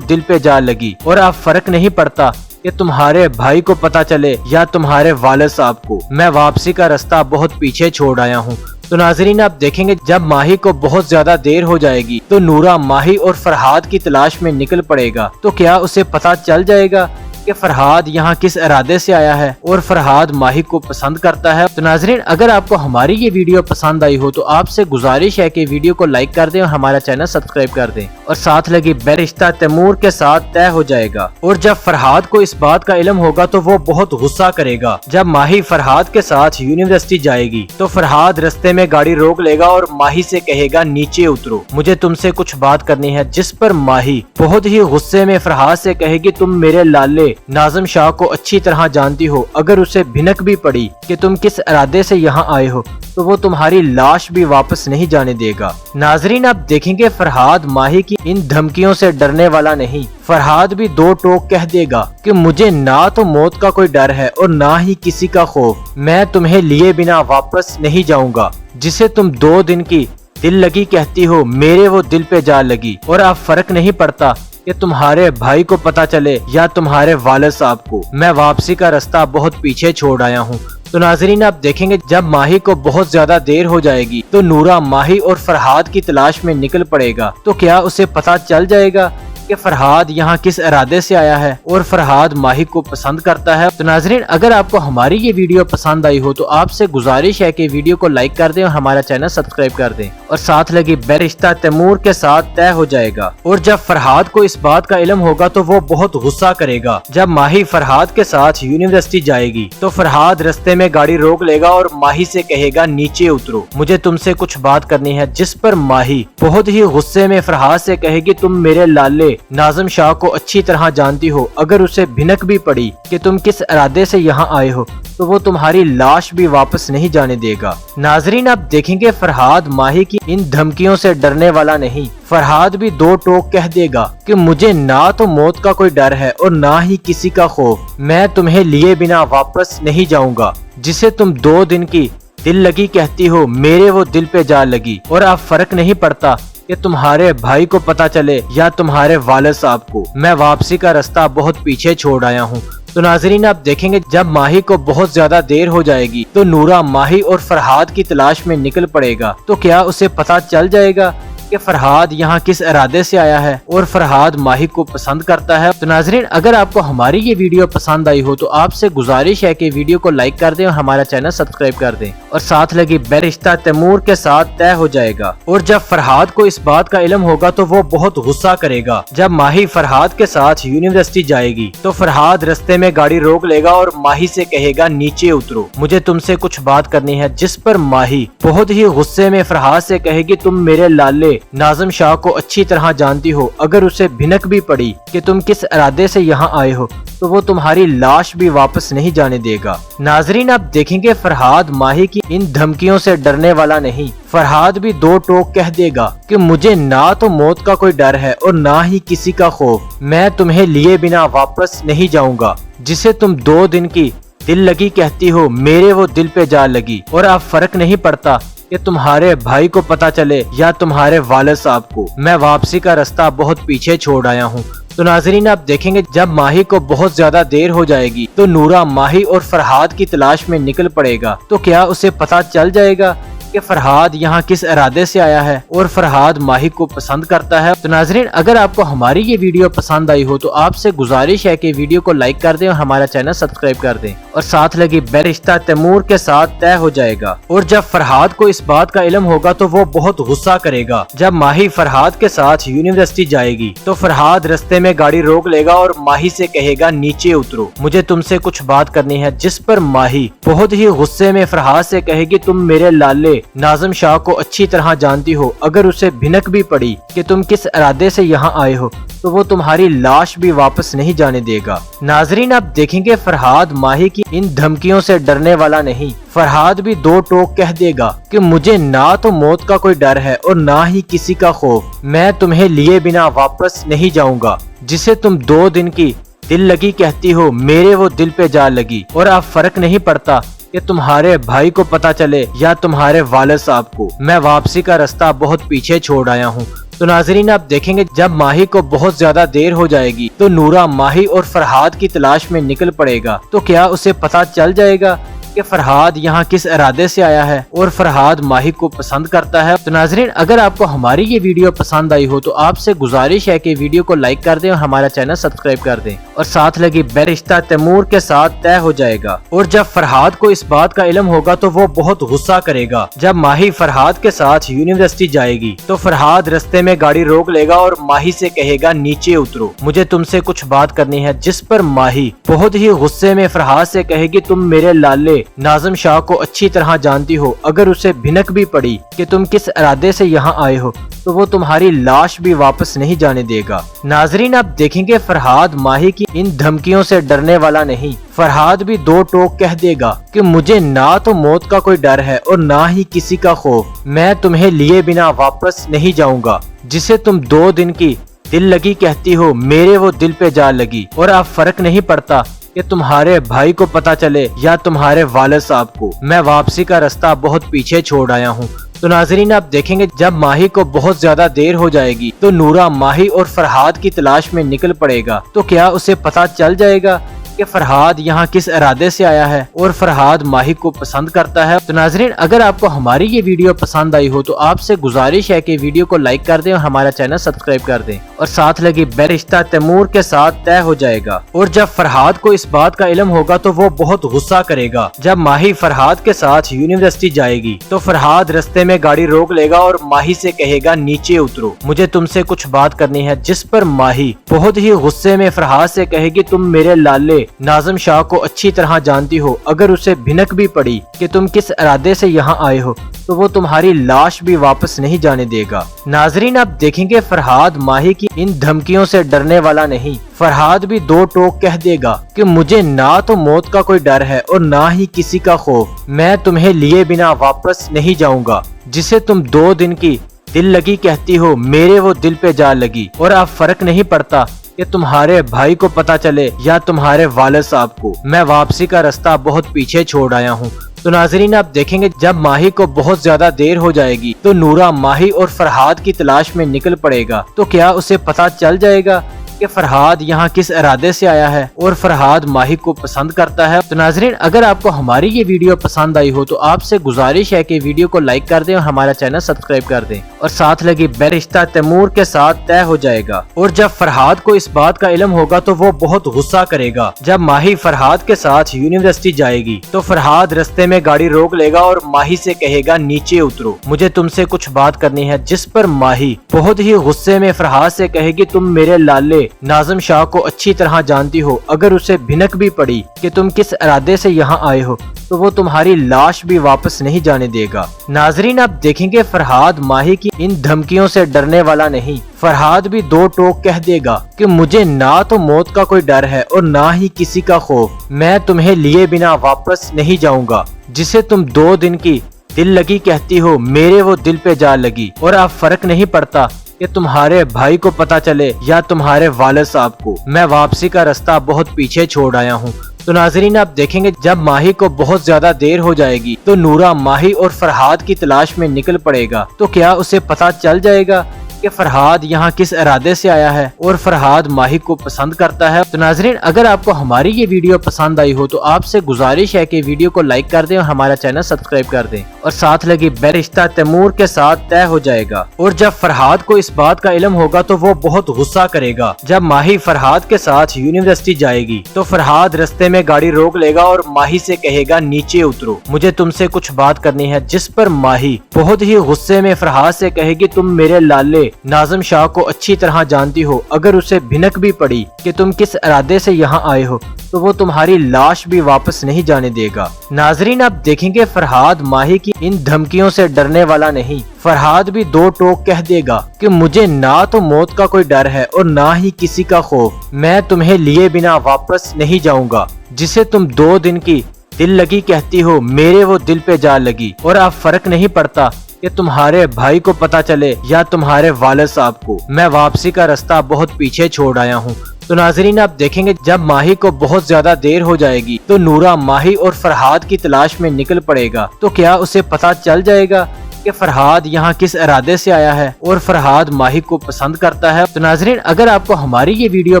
دل پہ جا لگی، اور اب فرق نہیں پڑتا کہ تمہارے بھائی کو پتا چلے یا تمہارے والد صاحب کو، میں واپسی کا راستہ بہت پیچھے چھوڑ آیا ہوں۔ تو ناظرین آپ دیکھیں گے جب ماہی کو بہت زیادہ دیر ہو جائے گی تو نورا ماہی اور فرحاد کی تلاش میں نکل پڑے گا، تو کیا اسے پتا چل جائے گا کہ فرحاد یہاں کس ارادے سے آیا ہے اور فرحاد ماہی کو پسند کرتا ہے۔ تو ناظرین اگر آپ کو ہماری یہ ویڈیو پسند آئی ہو تو آپ سے گزارش ہے کہ ویڈیو کو لائک کر دیں اور ہمارا چینل سبسکرائب کر دیں اور ساتھ لگی بیل رشتہ تیمور کے ساتھ طے ہو جائے گا۔ اور جب فرحاد کو اس بات کا علم ہوگا تو وہ بہت غصہ کرے گا۔ جب ماہی فرحاد کے ساتھ یونیورسٹی جائے گی تو فرحاد رستے میں گاڑی روک لے گا اور ماہی سے کہے گا نیچے اترو، مجھے تم سے کچھ بات کرنی ہے، جس پر ماہی بہت ہی غصے میں فرحاد سے کہے گی تم میرے لالے ناظم شاہ کو اچھی طرح جانتی ہو، اگر اسے بھنک بھی پڑی کہ تم کس ارادے سے یہاں آئے ہو تو وہ تمہاری لاش بھی واپس نہیں جانے دے گا۔ ناظرین آپ دیکھیں گے فرحاد ماہی کی ان دھمکیوں سے ڈرنے والا نہیں۔ فرحاد بھی دو ٹوک کہہ دے گا کہ مجھے نہ تو موت کا کوئی ڈر ہے اور نہ ہی کسی کا خوف، میں تمہیں لیے بنا واپس نہیں جاؤں گا، جسے تم 2 دن کی دل لگی کہتی ہو میرے وہ دل پہ جا لگی، اور اب فرق نہیں پڑتا کہ تمہارے بھائی کو پتا چلے یا تمہارے والد صاحب کو، میں واپسی کا راستہ بہت پیچھے چھوڑ آیا ہوں۔ تو ناظرین آپ دیکھیں گے جب ماہی کو بہت زیادہ دیر ہو جائے گی تو نورا ماہی اور فرحاد کی تلاش میں نکل پڑے گا، تو کیا اسے پتا چل جائے گا کہ فرحاد یہاں کس ارادے سے آیا ہے اور فرحاد ماہی کو پسند کرتا ہے۔ تو ناظرین اگر آپ کو ہماری یہ ویڈیو پسند آئی ہو تو آپ سے گزارش ہے کہ ویڈیو کو لائک کر دیں اور ہمارا چینل سبسکرائب کر دیں اور ساتھ لگی بیل رشتہ تیمور کے ساتھ طے ہو جائے گا۔ اور جب فرحاد کو اس بات کا علم ہوگا تو وہ بہت غصہ کرے گا۔ جب ماہی فرحاد کے ساتھ یونیورسٹی جائے گی تو فرحاد رستے میں گاڑی روک لے گا اور ماہی سے کہے گا نیچے اترو، مجھے تم سے کچھ بات کرنی ہے، جس پر ماہی بہت ہی غصے میں فرحاد سے کہے گی تم میرے لالے ناظم شاہ کو اچھی طرح جانتی ہو، اگر اسے بھنک بھی پڑی کہ تم کس ارادے سے یہاں آئے ہو تو وہ تمہاری لاش بھی واپس نہیں جانے دے گا۔ ناظرین آپ دیکھیں گے فرحاد ماہی کی ان دھمکیوں سے ڈرنے والا نہیں۔ فرحاد بھی دو ٹوک کہہ دے گا کہ مجھے نہ تو موت کا کوئی ڈر ہے اور نہ ہی کسی کا خوف، میں تمہیں لیے بنا واپس نہیں جاؤں گا، جسے تم 2 دن کی دل لگی کہتی ہو میرے وہ دل پہ جا لگی، اور اب فرق نہیں پڑتا کہ تمہارے بھائی کو پتا چلے یا تمہارے والد صاحب کو، میں واپسی کا راستہ بہت پیچھے چھوڑ آیا ہوں۔ تو ناظرین آپ دیکھیں گے جب ماہی کو بہت زیادہ دیر ہو جائے گی تو نورا ماہی اور فرحاد کی تلاش میں نکل پڑے گا، تو کیا اسے پتا چل جائے گا کہ فرحاد یہاں کس ارادے سے آیا ہے اور فرحاد ماہی کو پسند کرتا ہے۔ تو ناظرین اگر آپ کو ہماری یہ ویڈیو پسند آئی ہو تو آپ سے گزارش ہے کہ ویڈیو کو لائک کر دیں اور ہمارا چینل سبسکرائب کر دیں اور ساتھ لگی بیل رشتہ تیمور کے ساتھ طے ہو جائے گا۔ اور جب فرحاد کو اس بات کا علم ہوگا تو وہ بہت غصہ کرے گا۔ جب ماہی فرحاد کے ساتھ یونیورسٹی جائے گی تو فرحاد رستے میں گاڑی روک لے گا اور ماہی سے کہے گا نیچے اترو، مجھے تم سے کچھ بات کرنی ہے، جس پر ماہی بہت ہی غصے میں فرحاد سے کہے گی تم میرے لالے ناظم شاہ کو اچھی طرح جانتی ہو، اگر اسے بھنک بھی پڑی کہ تم کس ارادے سے یہاں آئے ہو تو وہ تمہاری لاش بھی واپس نہیں جانے دے گا۔ ناظرین آپ دیکھیں گے فرحاد ماہی کی ان دھمکیوں سے ڈرنے والا نہیں۔ فرحاد بھی دو ٹوک کہہ دے گا کہ مجھے نہ تو موت کا کوئی ڈر ہے اور نہ ہی کسی کا خوف، میں تمہیں لیے بنا واپس نہیں جاؤں گا، جسے تم 2 دن کی دل لگی کہتی ہو میرے وہ دل پہ جا لگی، اور اب فرق نہیں پڑتا کہ تمہارے بھائی کو پتا چلے یا تمہارے والد صاحب کو، میں واپسی کا راستہ بہت پیچھے چھوڑ آیا ہوں۔ تو ناظرین آپ دیکھیں گے جب ماہی کو بہت زیادہ دیر ہو جائے گی تو نورا ماہی اور فرحاد کی تلاش میں نکل پڑے گا، تو کیا اسے پتا چل جائے گا کہ فرحاد یہاں کس ارادے سے آیا ہے اور فرحاد ماہی کو پسند کرتا ہے۔ تو ناظرین اگر آپ کو ہماری یہ ویڈیو پسند آئی ہو تو آپ سے گزارش ہے کہ ویڈیو کو لائک کر دیں اور ہمارا چینل سبسکرائب کر دیں اور ساتھ لگی بیل رشتہ تیمور کے ساتھ طے ہو جائے گا۔ اور جب فرحاد کو اس بات کا علم ہوگا تو وہ بہت غصہ کرے گا۔ جب ماہی فرحاد کے ساتھ یونیورسٹی جائے گی تو فرحاد رستے میں گاڑی روک لے گا اور ماہی سے کہے گا نیچے اترو، مجھے تم سے کچھ بات کرنی ہے، جس پر ماہی بہت ہی غصے میں فرحاد سے کہے گی تم میرے لالے ناظم شاہ کو اچھی طرح جانتی ہو، اگر اسے بھنک بھی پڑی کہ تم کس ارادے سے یہاں آئے ہو تو وہ تمہاری لاش بھی واپس نہیں جانے دے گا۔ ناظرین آپ دیکھیں گے فرحاد ماہی کی ان دھمکیوں سے ڈرنے والا نہیں، فرحاد بھی دو ٹوک کہہ دے گا کہ مجھے نہ تو موت کا کوئی ڈر ہے اور نہ ہی کسی کا خوف، میں تمہیں لیے بنا واپس نہیں جاؤں گا، جسے تم 2 دن کی دل لگی کہتی ہو میرے وہ دل پہ جا لگی، اور اب فرق نہیں پڑتا کہ تمہارے بھائی کو پتا چلے یا تمہارے والد صاحب کو، میں واپسی کا راستہ بہت پیچھے چھوڑ آیا ہوں۔ تو ناظرین آپ دیکھیں گے جب ماہی کو بہت زیادہ دیر ہو جائے گی تو نورا ماہی اور فرحاد کی تلاش میں نکل پڑے گا، تو کیا اسے پتا چل جائے گا کہ فرحاد یہاں کس ارادے سے آیا ہے اور فرحاد ماہی کو پسند کرتا ہے۔ تو ناظرین اگر آپ کو ہماری یہ ویڈیو پسند آئی ہو تو آپ سے گزارش ہے کہ ویڈیو کو لائک کر دیں اور ہمارا چینل سبسکرائب کر دیں اور ساتھ لگی بیل رشتہ تیمور کے ساتھ طے ہو جائے گا۔ اور جب فرحاد کو اس بات کا علم ہوگا تو وہ بہت غصہ کرے گا۔ جب ماہی فرحاد کے ساتھ یونیورسٹی جائے گی تو فرحاد رستے میں گاڑی روک لے گا اور ماہی سے کہے گا نیچے اترو، مجھے تم سے کچھ بات کرنی ہے، جس پر ماہی بہت ہی غصے میں فرحاد سے کہے گی تم میرے لالے ناظم شاہ کو اچھی طرح جانتی ہو، اگر اسے بھنک بھی پڑی کہ تم کس ارادے سے یہاں آئے ہو تو وہ تمہاری لاش بھی واپس نہیں جانے دے گا۔ ناظرین آپ دیکھیں گے فرحاد ماہی کی ان دھمکیوں سے ڈرنے والا نہیں، فرحاد بھی 2 ٹوک کہہ دے گا کہ مجھے نہ تو موت کا کوئی ڈر ہے اور نہ ہی کسی کا خوف، میں تمہیں لیے بنا واپس نہیں جاؤں گا، جسے تم 2 دن کی دل لگی کہتی ہو میرے وہ دل پہ جا لگی، اور اب فرق نہیں پڑتا کہ تمہارے بھائی کو پتا چلے یا تمہارے والد صاحب کو، میں واپسی کا راستہ بہت پیچھے چھوڑ آیا ہوں۔ تو ناظرین آپ دیکھیں گے جب ماہی کو بہت زیادہ دیر ہو جائے گی تو نورا ماہی اور فرحاد کی تلاش میں نکل پڑے گا، تو کیا اسے پتا چل جائے گا کہ فرحاد یہاں کس ارادے سے آیا ہے اور فرحاد ماہی کو پسند کرتا ہے۔ تو ناظرین اگر آپ کو ہماری یہ ویڈیو پسند آئی ہو تو آپ سے گزارش ہے کہ ویڈیو کو لائک کر دیں اور ہمارا چینل سبسکرائب کر دیں اور ساتھ لگی بیل رشتہ تیمور کے ساتھ طے ہو جائے گا۔ اور جب فرحاد کو اس بات کا علم ہوگا تو وہ بہت غصہ کرے گا۔ جب ماہی فرحاد کے ساتھ یونیورسٹی جائے گی تو فرحاد رستے میں گاڑی روک لے گا اور ماہی سے کہے گا نیچے اترو، مجھے تم سے کچھ بات کرنی ہے، جس پر ماہی بہت ہی غصے میں فرحاد سے کہے گی تم میرے لالے ناظم شاہ کو اچھی طرح جانتی ہو، اگر اسے بھنک بھی پڑی کہ تم کس ارادے سے یہاں آئے ہو تو وہ تمہاری لاش بھی واپس نہیں جانے دے گا۔ ناظرین آپ دیکھیں گے فرحاد ماہی کی ان دھمکیوں سے ڈرنے والا نہیں، فرحاد بھی 2 ٹوک کہہ دے گا کہ مجھے نہ تو موت کا کوئی ڈر ہے اور نہ ہی کسی کا خوف، میں تمہیں لیے بنا واپس نہیں جاؤں گا، جسے تم 2 دن کی دل لگی کہتی ہو میرے وہ دل پہ جا لگی، اور اب فرق نہیں پڑتا کہ تمہارے بھائی کو پتا چلے یا تمہارے والد صاحب کو، میں واپسی کا راستہ بہت پیچھے چھوڑ آیا ہوں۔ تو ناظرین آپ دیکھیں گے جب ماہی کو بہت زیادہ دیر ہو جائے گی تو نورا ماہی اور فرحاد کی تلاش میں نکل پڑے گا، تو کیا اسے پتا چل جائے گا کہ فرحاد یہاں کس ارادے سے آیا ہے اور فرحاد ماہی کو پسند کرتا ہے۔ تو ناظرین اگر آپ کو ہماری یہ ویڈیو پسند آئی ہو تو آپ سے گزارش ہے کہ ویڈیو کو لائک کر دیں اور ہمارا چینل سبسکرائب کر دیں اور ساتھ لگی بیل رشتہ تیمور کے ساتھ طے ہو جائے گا۔ اور جب فرحاد کو اس بات کا علم ہوگا تو وہ بہت غصہ کرے گا۔ جب ماہی فرحاد کے ساتھ یونیورسٹی جائے گی تو فرحاد رستے میں گاڑی روک لے گا اور ماہی سے کہے گا نیچے اترو، مجھے تم سے کچھ بات کرنی ہے، جس پر ماہی بہت ہی غصے میں فرحاد سے کہے گی تم میرے لالے ناظم شاہ کو اچھی طرح جانتی ہو، اگر اسے بھنک بھی پڑی کہ تم کس ارادے سے یہاں آئے ہو تو وہ تمہاری لاش بھی واپس نہیں جانے دے گا۔ ناظرین آپ دیکھیں گے فرحاد ماہی کی ان دھمکیوں سے ڈرنے والا نہیں، فرحاد بھی 2 ٹوک کہہ دے گا کہ مجھے نہ تو موت کا کوئی ڈر ہے اور نہ ہی کسی کا خوف، میں تمہیں لیے بنا واپس نہیں جاؤں گا، جسے تم 2 دن کی دل لگی کہتی ہو میرے وہ دل پہ جا لگی، اور اب فرق نہیں پڑتا کہ تمہارے بھائی کو پتا چلے یا تمہارے والد صاحب کو، میں واپسی کا راستہ بہت پیچھے چھوڑ آیا ہوں۔ تو ناظرین آپ دیکھیں گے جب ماہی کو بہت زیادہ دیر ہو جائے گی تو نورا ماہی اور فرحاد کی تلاش میں نکل پڑے گا، تو کیا اسے پتا چل جائے گا کہ فرحاد یہاں کس ارادے سے آیا ہے اور فرحاد ماہی کو پسند کرتا ہے۔ تو ناظرین اگر آپ کو ہماری یہ ویڈیو پسند آئی ہو تو آپ سے گزارش ہے کہ ویڈیو کو لائک کر دیں اور ہمارا چینل سبسکرائب کر دیں اور ساتھ لگی بیل رشتہ تیمور کے ساتھ طے ہو جائے گا۔ اور جب فرحاد کو اس بات کا علم ہوگا تو وہ بہت غصہ کرے گا۔ جب ماہی فرحاد کے ساتھ یونیورسٹی جائے گی تو فرحاد رستے میں گاڑی روک لے گا اور ماہی سے کہے گا نیچے اترو، مجھے تم سے کچھ بات کرنی ہے، جس پر ماہی بہت ہی غصے میں فرحاد سے کہے گی تم میرے لالے ناظم شاہ کو اچھی طرح جانتی ہو، اگر اسے بھنک بھی پڑی کہ تم کس ارادے سے یہاں آئے ہو تو وہ تمہاری لاش بھی واپس نہیں جانے دے گا۔ ناظرین اب دیکھیں گے فرحاد ماہی کی ان دھمکیوں سے ڈرنے والا نہیں، فرحاد بھی دو ٹوک کہہ دے گا کہ مجھے نہ تو موت کا کوئی ڈر ہے اور نہ ہی کسی کا خوف، میں تمہیں لیے بنا واپس نہیں جاؤں گا، جسے تم 2 دن کی دل لگی کہتی ہو میرے وہ دل پہ جا لگی، اور اب فرق نہیں پڑتا کہ تمہارے بھائی کو پتا چلے یا تمہارے والد صاحب کو، میں واپسی کا راستہ بہت پیچھے چھوڑ آیا ہوں۔ تو ناظرین آپ دیکھیں گے جب ماہی کو بہت زیادہ دیر ہو جائے گی تو نورا ماہی اور فرحاد کی تلاش میں نکل پڑے گا، تو کیا اسے پتا چل جائے گا کہ فرحاد یہاں کس ارادے سے آیا ہے اور فرحاد ماہی کو پسند کرتا ہے۔ تو ناظرین اگر آپ کو ہماری یہ ویڈیو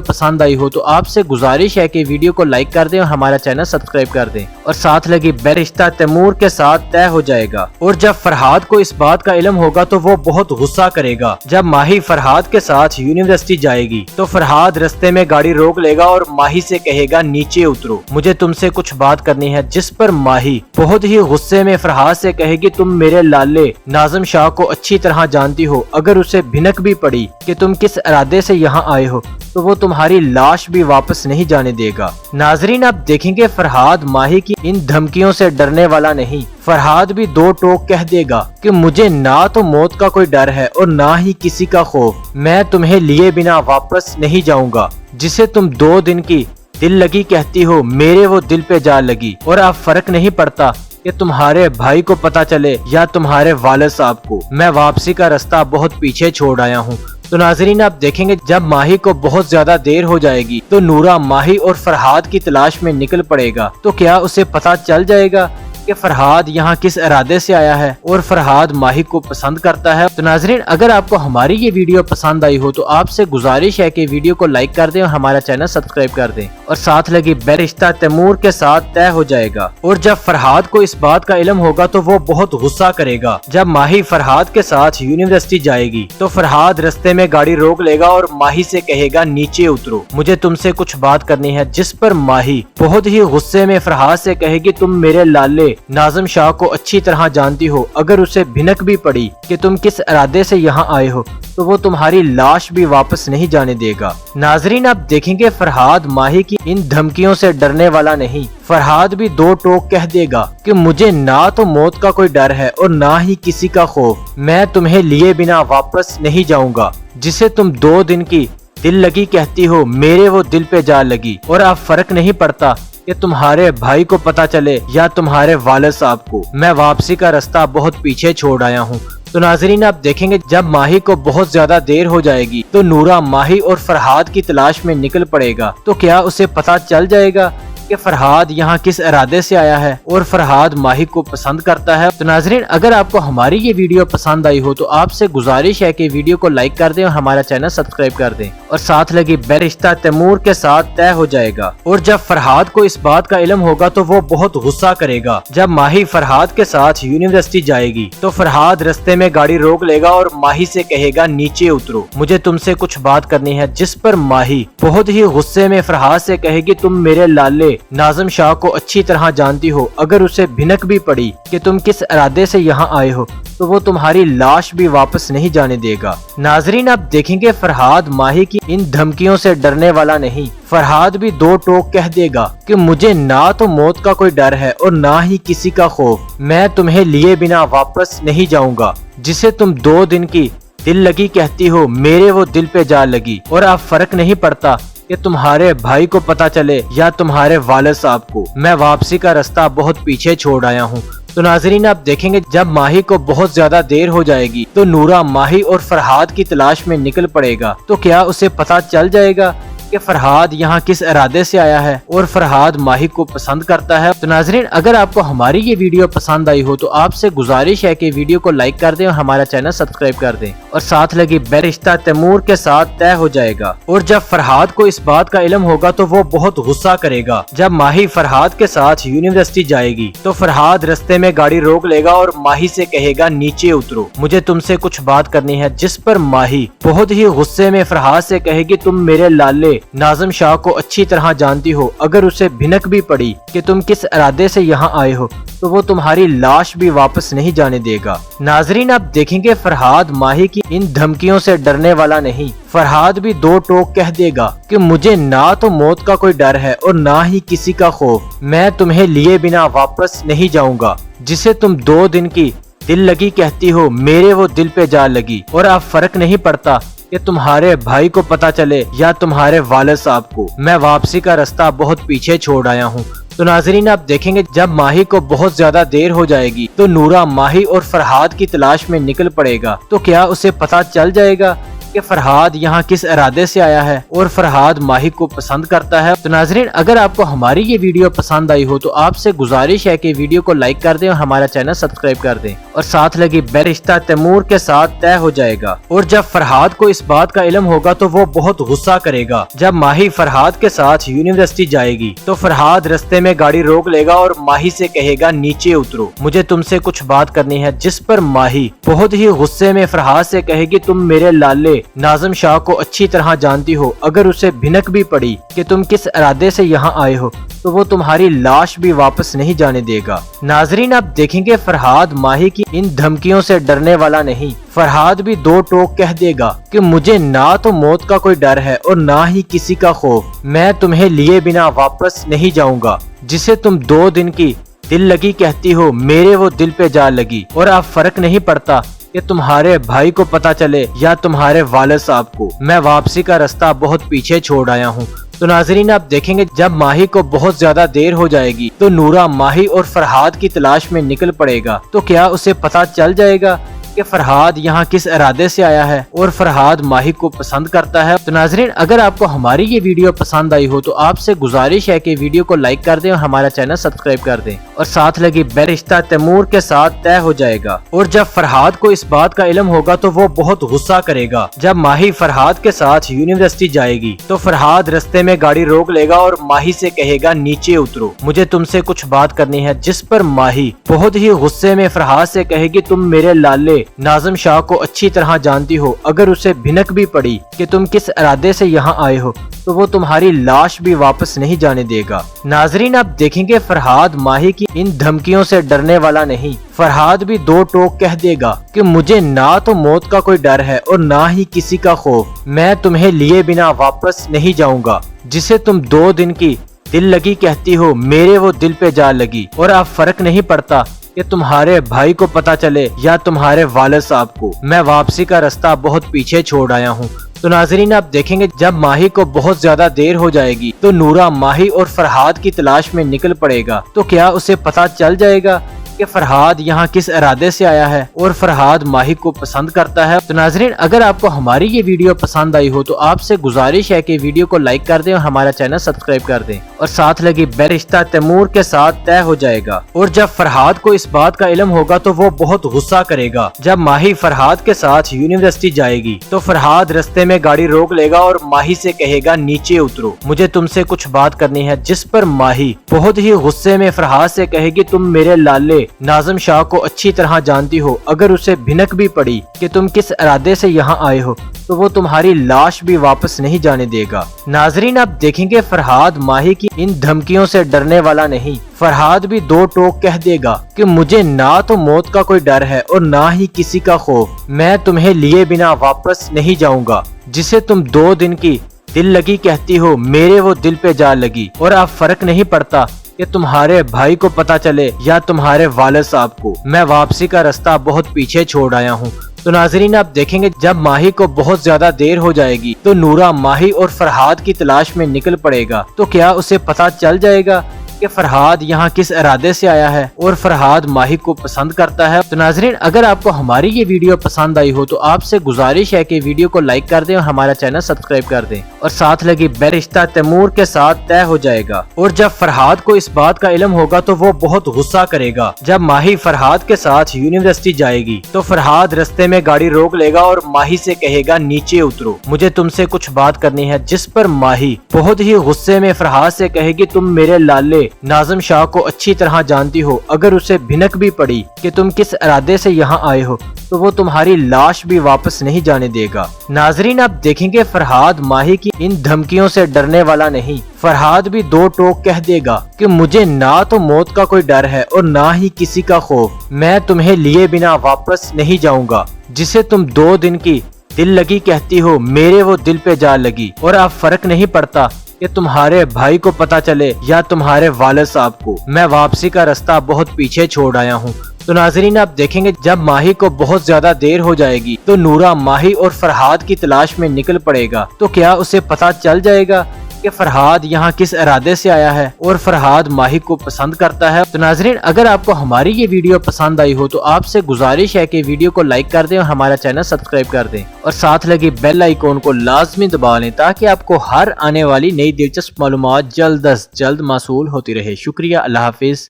پسند آئی ہو تو آپ سے گزارش ہے کہ ویڈیو کو لائک کر دیں اور ہمارا چینل سبسکرائب کر دیں اور ساتھ لگی بیل رشتہ تیمور کے ساتھ طے ہو جائے گا۔ اور جب فرحاد کو اس بات کا علم ہوگا تو وہ بہت غصہ کرے گا۔ جب ماہی فرحاد کے ساتھ یونیورسٹی جائے گی تو فرحاد رستے میں گاڑی روک لے گا اور ماہی سے کہے گا نیچے اترو، مجھے تم سے کچھ بات کرنی ہے، جس پر ماہی بہت ہی غصے میں فرحاد سے کہے گی تم میرے لالے ناظم شاہ کو اچھی طرح جانتی ہو، اگر اسے بھنک بھی پڑی کہ تم کس ارادے سے یہاں آئے ہو تو وہ تمہاری لاش بھی واپس نہیں جانے دے گا۔ ناظرین اب دیکھیں گے فرحاد ماہی کی ان دھمکیوں سے ڈرنے والا نہیں، فرحاد بھی 2 ٹوک کہہ دے گا کہ مجھے نہ تو موت کا کوئی ڈر ہے اور نہ ہی کسی کا خوف، میں تمہیں لیے بنا واپس نہیں جاؤں گا، جسے تم 2 دن کی دل لگی کہتی ہو میرے وہ دل پہ جا لگی، اور اب فرق نہیں پڑتا کہ تمہارے بھائی کو پتا چلے یا تمہارے والد صاحب کو، میں واپسی کا راستہ بہت پیچھے چھوڑ آیا ہوں۔ تو ناظرین آپ دیکھیں گے جب ماہی کو بہت زیادہ دیر ہو جائے گی تو نورا ماہی اور فرحاد کی تلاش میں نکل پڑے گا، تو کیا اسے پتا چل جائے گا کہ فرحاد یہاں کس ارادے سے آیا ہے اور فرحاد ماہی کو پسند کرتا ہے۔ تو ناظرین اگر آپ کو ہماری یہ ویڈیو پسند آئی ہو تو آپ سے گزارش ہے کہ ویڈیو کو لائک کر دیں اور ہمارا چینل سبسکرائب کر دیں اور ساتھ لگی بیل رشتہ تیمور کے ساتھ طے ہو جائے گا۔ اور جب فرحاد کو اس بات کا علم ہوگا تو وہ بہت غصہ کرے گا۔ جب ماہی فرحاد کے ساتھ یونیورسٹی جائے گی تو فرحاد رستے میں گاڑی روک لے گا اور ماہی سے کہے گا نیچے اترو، مجھے تم سے کچھ بات کرنی ہے، جس پر ماہی بہت ہی غصے میں فرحاد سے کہے گی تم میرے لالے ناظم شاہ کو اچھی طرح جانتی ہو، اگر اسے بھنک بھی پڑی کہ تم کس ارادے سے یہاں آئے ہو تو وہ تمہاری لاش بھی واپس نہیں جانے دے گا۔ ناظرین اب دیکھیں گے فرحاد ماہی کی ان دھمکیوں سے ڈرنے والا نہیں، فرحاد بھی 2 ٹوک کہہ دے گا کہ مجھے نہ تو موت کا کوئی ڈر ہے اور نہ ہی کسی کا خوف، میں تمہیں لیے بنا واپس نہیں جاؤں گا، جسے تم 2 دن کی دل لگی کہتی ہو میرے وہ دل پہ جا لگی، اور اب فرق نہیں پڑتا کہ تمہارے بھائی کو پتا چلے یا تمہارے والد صاحب کو، میں واپسی کا راستہ بہت پیچھے چھوڑ آیا ہوں۔ تو ناظرین آپ دیکھیں گے جب ماہی کو بہت زیادہ دیر ہو جائے گی تو نورا ماہی اور فرحاد کی تلاش میں نکل پڑے گا، تو کیا اسے پتا چل جائے گا کہ فرحاد یہاں کس ارادے سے آیا ہے اور فرحاد ماہی کو پسند کرتا ہے۔ تو ناظرین اگر آپ کو ہماری یہ ویڈیو پسند آئی ہو تو آپ سے گزارش ہے کہ ویڈیو کو لائک کر دیں اور ہمارا چینل سبسکرائب کر دیں اور ساتھ لگی بیل رشتہ تیمور کے ساتھ طے ہو جائے گا۔ اور جب فرحاد کو اس بات کا علم ہوگا تو وہ بہت غصہ کرے گا۔ جب ماہی فرحاد کے ساتھ یونیورسٹی جائے گی تو فرحاد رستے میں گاڑی روک لے گا اور ماہی سے کہے گا نیچے اترو، مجھے تم سے کچھ بات کرنی ہے، جس پر ماہی بہت ہی غصے میں فرحاد سے کہے گی تم میرے لالے ناظم شاہ کو اچھی طرح جانتی ہو، اگر اسے بھنک بھی پڑی کہ تم کس ارادے سے یہاں آئے ہو تو وہ تمہاری لاش بھی واپس نہیں جانے دے گا۔ ناظرین اب دیکھیں گے فرحاد ماہی کی ان دھمکیوں سے ڈرنے والا نہیں، فرحاد بھی 2 ٹوک کہہ دے گا کہ مجھے نہ تو موت کا کوئی ڈر ہے اور نہ ہی کسی کا خوف، میں تمہیں لیے بنا واپس نہیں جاؤں گا، جسے تم 2 دن کی دل لگی کہتی ہو میرے وہ دل پہ جا لگی، اور اب فرق نہیں پڑتا کہ تمہارے بھائی کو پتا چلے یا تمہارے والد صاحب کو، میں واپسی کا راستہ بہت پیچھے چھوڑ آیا ہوں۔ تو ناظرین آپ دیکھیں گے جب ماہی کو بہت زیادہ دیر ہو جائے گی تو نورا ماہی اور فرحاد کی تلاش میں نکل پڑے گا، تو کیا اسے پتا چل جائے گا کہ فرحاد یہاں کس ارادے سے آیا ہے اور فرحاد ماہی کو پسند کرتا ہے۔ تو ناظرین اگر آپ کو ہماری یہ ویڈیو پسند آئی ہو تو آپ سے گزارش ہے کہ ویڈیو کو لائک کر دیں اور ہمارا چینل سبسکرائب کر دیں اور ساتھ لگی بیل رشتہ تیمور کے ساتھ طے ہو جائے گا۔ اور جب فرحاد کو اس بات کا علم ہوگا تو وہ بہت غصہ کرے گا۔ جب ماہی فرحاد کے ساتھ یونیورسٹی جائے گی تو فرحاد رستے میں گاڑی روک لے گا اور ماہی سے کہے گا نیچے اترو، مجھے تم سے کچھ بات کرنی ہے، جس پر ماہی بہت ہی غصے میں فرحاد سے کہے گی تم میرے لالے ناظم شاہ کو اچھی طرح جانتی ہو، اگر اسے بھنک بھی پڑی کہ تم کس ارادے سے یہاں آئے ہو تو وہ تمہاری لاش بھی واپس نہیں جانے دے گا۔ ناظرین آپ دیکھیں گے فرحاد ماہی کی ان دھمکیوں سے ڈرنے والا نہیں۔ فرحاد بھی دو ٹوک کہہ دے گا کہ مجھے نہ تو موت کا کوئی ڈر ہے اور نہ ہی کسی کا خوف، میں تمہیں لیے بنا واپس نہیں جاؤں گا، جسے تم 2 دن کی دل لگی کہتی ہو میرے وہ دل پہ جا لگی، اور اب فرق نہیں پڑتا کہ تمہارے بھائی کو پتا چلے یا تمہارے والد صاحب کو، میں واپسی کا راستہ بہت پیچھے چھوڑ آیا ہوں۔ تو ناظرین آپ دیکھیں گے جب ماہی کو بہت زیادہ دیر ہو جائے گی تو نورا ماہی اور فرحاد کی تلاش میں نکل پڑے گا، تو کیا اسے پتا چل جائے گا کہ فرحاد یہاں کس ارادے سے آیا ہے اور فرحاد ماہی کو پسند کرتا ہے۔ تو ناظرین اگر آپ کو ہماری یہ ویڈیو پسند آئی ہو تو آپ سے گزارش ہے کہ ویڈیو کو لائک کر دیں اور ہمارا چینل سبسکرائب کر دیں اور ساتھ لگی بیل رشتہ تیمور کے ساتھ طے ہو جائے گا۔ اور جب فرحاد کو اس بات کا علم ہوگا تو وہ بہت غصہ کرے گا۔ جب ماہی فرحاد کے ساتھ یونیورسٹی جائے گی تو فرحاد رستے میں گاڑی روک لے گا اور ماہی سے کہے گا نیچے اترو، مجھے تم سے کچھ بات کرنی ہے، جس پر ماہی بہت ہی غصے میں فرحاد سے کہے گی تم میرے لالے ناظم شاہ کو اچھی طرح جانتی ہو، اگر اسے بھنک بھی پڑی کہ تم کس ارادے سے یہاں آئے ہو تو وہ تمہاری لاش بھی واپس نہیں جانے دے گا۔ ناظرین آپ دیکھیں گے فرحاد ماہی کی ان دھمکیوں سے ڈرنے والا نہیں۔ فرحاد بھی 2 ٹوک کہہ دے گا کہ مجھے نہ تو موت کا کوئی ڈر ہے اور نہ ہی کسی کا خوف، میں تمہیں لیے بنا واپس نہیں جاؤں گا، جسے تم 2 دن کی دل لگی کہتی ہو میرے وہ دل پہ جا لگی، اور اب فرق نہیں پڑتا کہ تمہارے بھائی کو پتا چلے یا تمہارے والد صاحب کو، میں واپسی کا راستہ بہت پیچھے چھوڑ آیا ہوں۔ تو ناظرین آپ دیکھیں گے جب ماہی کو بہت زیادہ دیر ہو جائے گی تو نورا ماہی اور فرحاد کی تلاش میں نکل پڑے گا، تو کیا اسے پتا چل جائے گا کہ فرحاد یہاں کس ارادے سے آیا ہے اور فرحاد ماہی کو پسند کرتا ہے۔ تو ناظرین اگر آپ کو ہماری یہ ویڈیو پسند آئی ہو تو آپ سے گزارش ہے کہ ویڈیو کو لائک کر دیں اور ہمارا چینل سبسکرائب کر دیں اور ساتھ لگی بیل رشتہ تیمور کے ساتھ طے ہو جائے گا۔ اور جب فرحاد کو اس بات کا علم ہوگا تو وہ بہت غصہ کرے گا۔ جب ماہی فرحاد کے ساتھ یونیورسٹی جائے گی تو فرحاد رستے میں گاڑی روک لے گا اور ماہی سے کہے گا نیچے اترو، مجھے تم سے کچھ بات کرنی ہے، جس پر ماہی بہت ہی غصے میں فرحاد سے کہے گی تم میرے لالے ناظم شاہ کو اچھی طرح جانتی ہو، اگر اسے بھنک بھی پڑی کہ تم کس ارادے سے یہاں آئے ہو تو وہ تمہاری لاش بھی واپس نہیں جانے دے گا۔ ناظرین آپ دیکھیں گے فرحاد ماہی کی ان دھمکیوں سے ڈرنے والا نہیں۔ فرحاد بھی 2 ٹوک کہہ دے گا کہ مجھے نہ تو موت کا کوئی ڈر ہے اور نہ ہی کسی کا خوف، میں تمہیں لیے بنا واپس نہیں جاؤں گا، جسے تم 2 دن کی دل لگی کہتی ہو میرے وہ دل پہ جا لگی، اور اب فرق نہیں پڑتا کہ تمہارے بھائی کو پتا چلے یا تمہارے والد صاحب کو، میں واپسی کا راستہ بہت پیچھے چھوڑ آیا ہوں۔ تو ناظرین آپ دیکھیں گے جب ماہی کو بہت زیادہ دیر ہو جائے گی تو نورا ماہی اور فرحاد کی تلاش میں نکل پڑے گا، تو کیا اسے پتا چل جائے گا کہ فرحاد یہاں کس ارادے سے آیا ہے اور فرحاد ماہی کو پسند کرتا ہے۔ تو ناظرین اگر آپ کو ہماری یہ ویڈیو پسند آئی ہو تو آپ سے گزارش ہے کہ ویڈیو کو لائک کر دیں اور ہمارا چینل سبسکرائب کر دیں اور ساتھ لگی بیل رشتہ تیمور کے ساتھ طے ہو جائے گا۔ اور جب فرحاد کو اس بات کا علم ہوگا تو وہ بہت غصہ کرے گا۔ جب ماہی فرحاد کے ساتھ یونیورسٹی جائے گی تو فرحاد رستے میں گاڑی روک لے گا اور ماہی سے کہے گا نیچے اترو، مجھے تم سے کچھ بات کرنی ہے، جس پر ماہی بہت ہی غصے میں فرحاد سے کہے گی تم میرے لالے ناظم شاہ کو اچھی طرح جانتی ہو، اگر اسے بھنک بھی پڑی کہ تم کس ارادے سے یہاں آئے ہو تو وہ تمہاری لاش بھی واپس نہیں جانے دے گا۔ ناظرین آپ دیکھیں گے فرحاد ماہی کی ان دھمکیوں سے ڈرنے والا نہیں۔ فرحاد بھی 2 ٹوک کہہ دے گا کہ مجھے نہ تو موت کا کوئی ڈر ہے اور نہ ہی کسی کا خوف، میں تمہیں لیے بنا واپس نہیں جاؤں گا، جسے تم 2 دن کی دل لگی کہتی ہو میرے وہ دل پہ جا لگی، اور اب فرق نہیں پڑتا کہ تمہارے بھائی کو پتا چلے یا تمہارے والد صاحب کو، میں واپسی کا راستہ بہت پیچھے چھوڑ آیا ہوں۔ تو ناظرین آپ دیکھیں گے جب ماہی کو بہت زیادہ دیر ہو جائے گی تو نورا ماہی اور فرحاد کی تلاش میں نکل پڑے گا، تو کیا اسے پتا چل جائے گا کہ فرحاد یہاں کس ارادے سے آیا ہے اور فرحاد ماہی کو پسند کرتا ہے۔ تو ناظرین اگر آپ کو ہماری یہ ویڈیو پسند آئی ہو تو آپ سے گزارش ہے کہ ویڈیو کو لائک کر دیں اور ہمارا چینل سبسکرائب کر دیں اور ساتھ لگی بیل رشتہ تیمور کے ساتھ طے ہو جائے گا۔ اور جب فرحاد کو اس بات کا علم ہوگا تو وہ بہت غصہ کرے گا۔ جب ماہی فرحاد کے ساتھ یونیورسٹی جائے گی تو فرحاد رستے میں گاڑی روک لے گا اور ماہی سے کہے گا نیچے اترو، مجھے تم سے کچھ بات کرنی ہے، جس پر ماہی بہت ہی غصے میں فرحاد سے کہے گی تم میرے لالے ناظم شاہ کو اچھی طرح جانتی ہو، اگر اسے بھنک بھی پڑی کہ تم کس ارادے سے یہاں آئے ہو تو وہ تمہاری لاش بھی واپس نہیں جانے دے گا۔ ناظرین آپ دیکھیں گے فرحاد ماہی کی ان دھمکیوں سے ڈرنے والا نہیں، فرحاد بھی دو ٹوک کہہ دے گا کہ مجھے نہ تو موت کا کوئی ڈر ہے اور نہ ہی کسی کا خوف، میں تمہیں لیے بنا واپس نہیں جاؤں گا، جسے تم 2 دن کی دل لگی کہتی ہو میرے وہ دل پہ جا لگی، اور اب فرق نہیں پڑتا کہ تمہارے بھائی کو پتا چلے یا تمہارے والد صاحب کو، میں واپسی کا راستہ بہت پیچھے چھوڑ آیا ہوں۔ تو ناظرین آپ دیکھیں گے جب ماہی کو بہت زیادہ دیر ہو جائے گی تو نورا ماہی اور فرحاد کی تلاش میں نکل پڑے گا، تو کیا اسے پتا چل جائے گا کہ فرحاد یہاں کس ارادے سے آیا ہے اور فرحاد ماہی کو پسند کرتا ہے۔ تو ناظرین اگر آپ کو ہماری یہ ویڈیو پسند آئی ہو تو آپ سے گزارش ہے کہ ویڈیو کو لائک کر دیں اور ہمارا چینل سبسکرائب کر دیں اور ساتھ لگی بیل آئیکن کو لازمی دبا لیں تاکہ آپ کو ہر آنے والی نئی دلچسپ معلومات جلد از جلد موصول ہوتی رہے۔ شکریہ، اللہ حافظ۔